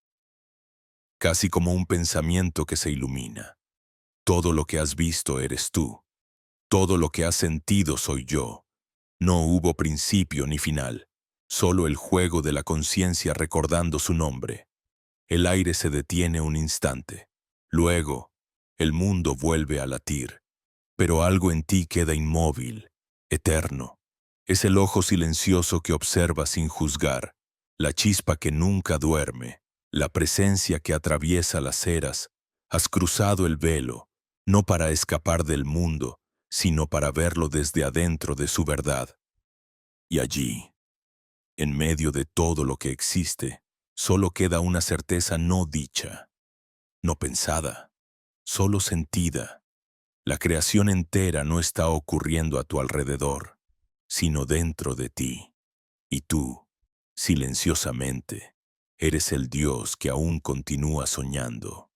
casi como un pensamiento que se ilumina. Todo lo que has visto eres tú. Todo lo que has sentido soy yo. No hubo principio ni final, solo el juego de la conciencia recordando su nombre. El aire se detiene un instante. Luego, el mundo vuelve a latir. Pero algo en ti queda inmóvil, eterno. Es el ojo silencioso que observa sin juzgar, la chispa que nunca duerme, la presencia que atraviesa las eras. Has cruzado el velo, no para escapar del mundo, sino para verlo desde adentro de su verdad. Y allí, en medio de todo lo que existe, solo queda una certeza no dicha, no pensada, solo sentida. La creación entera no está ocurriendo a tu alrededor, sino dentro de ti. Y tú, silenciosamente, eres el Dios que aún continúa soñando.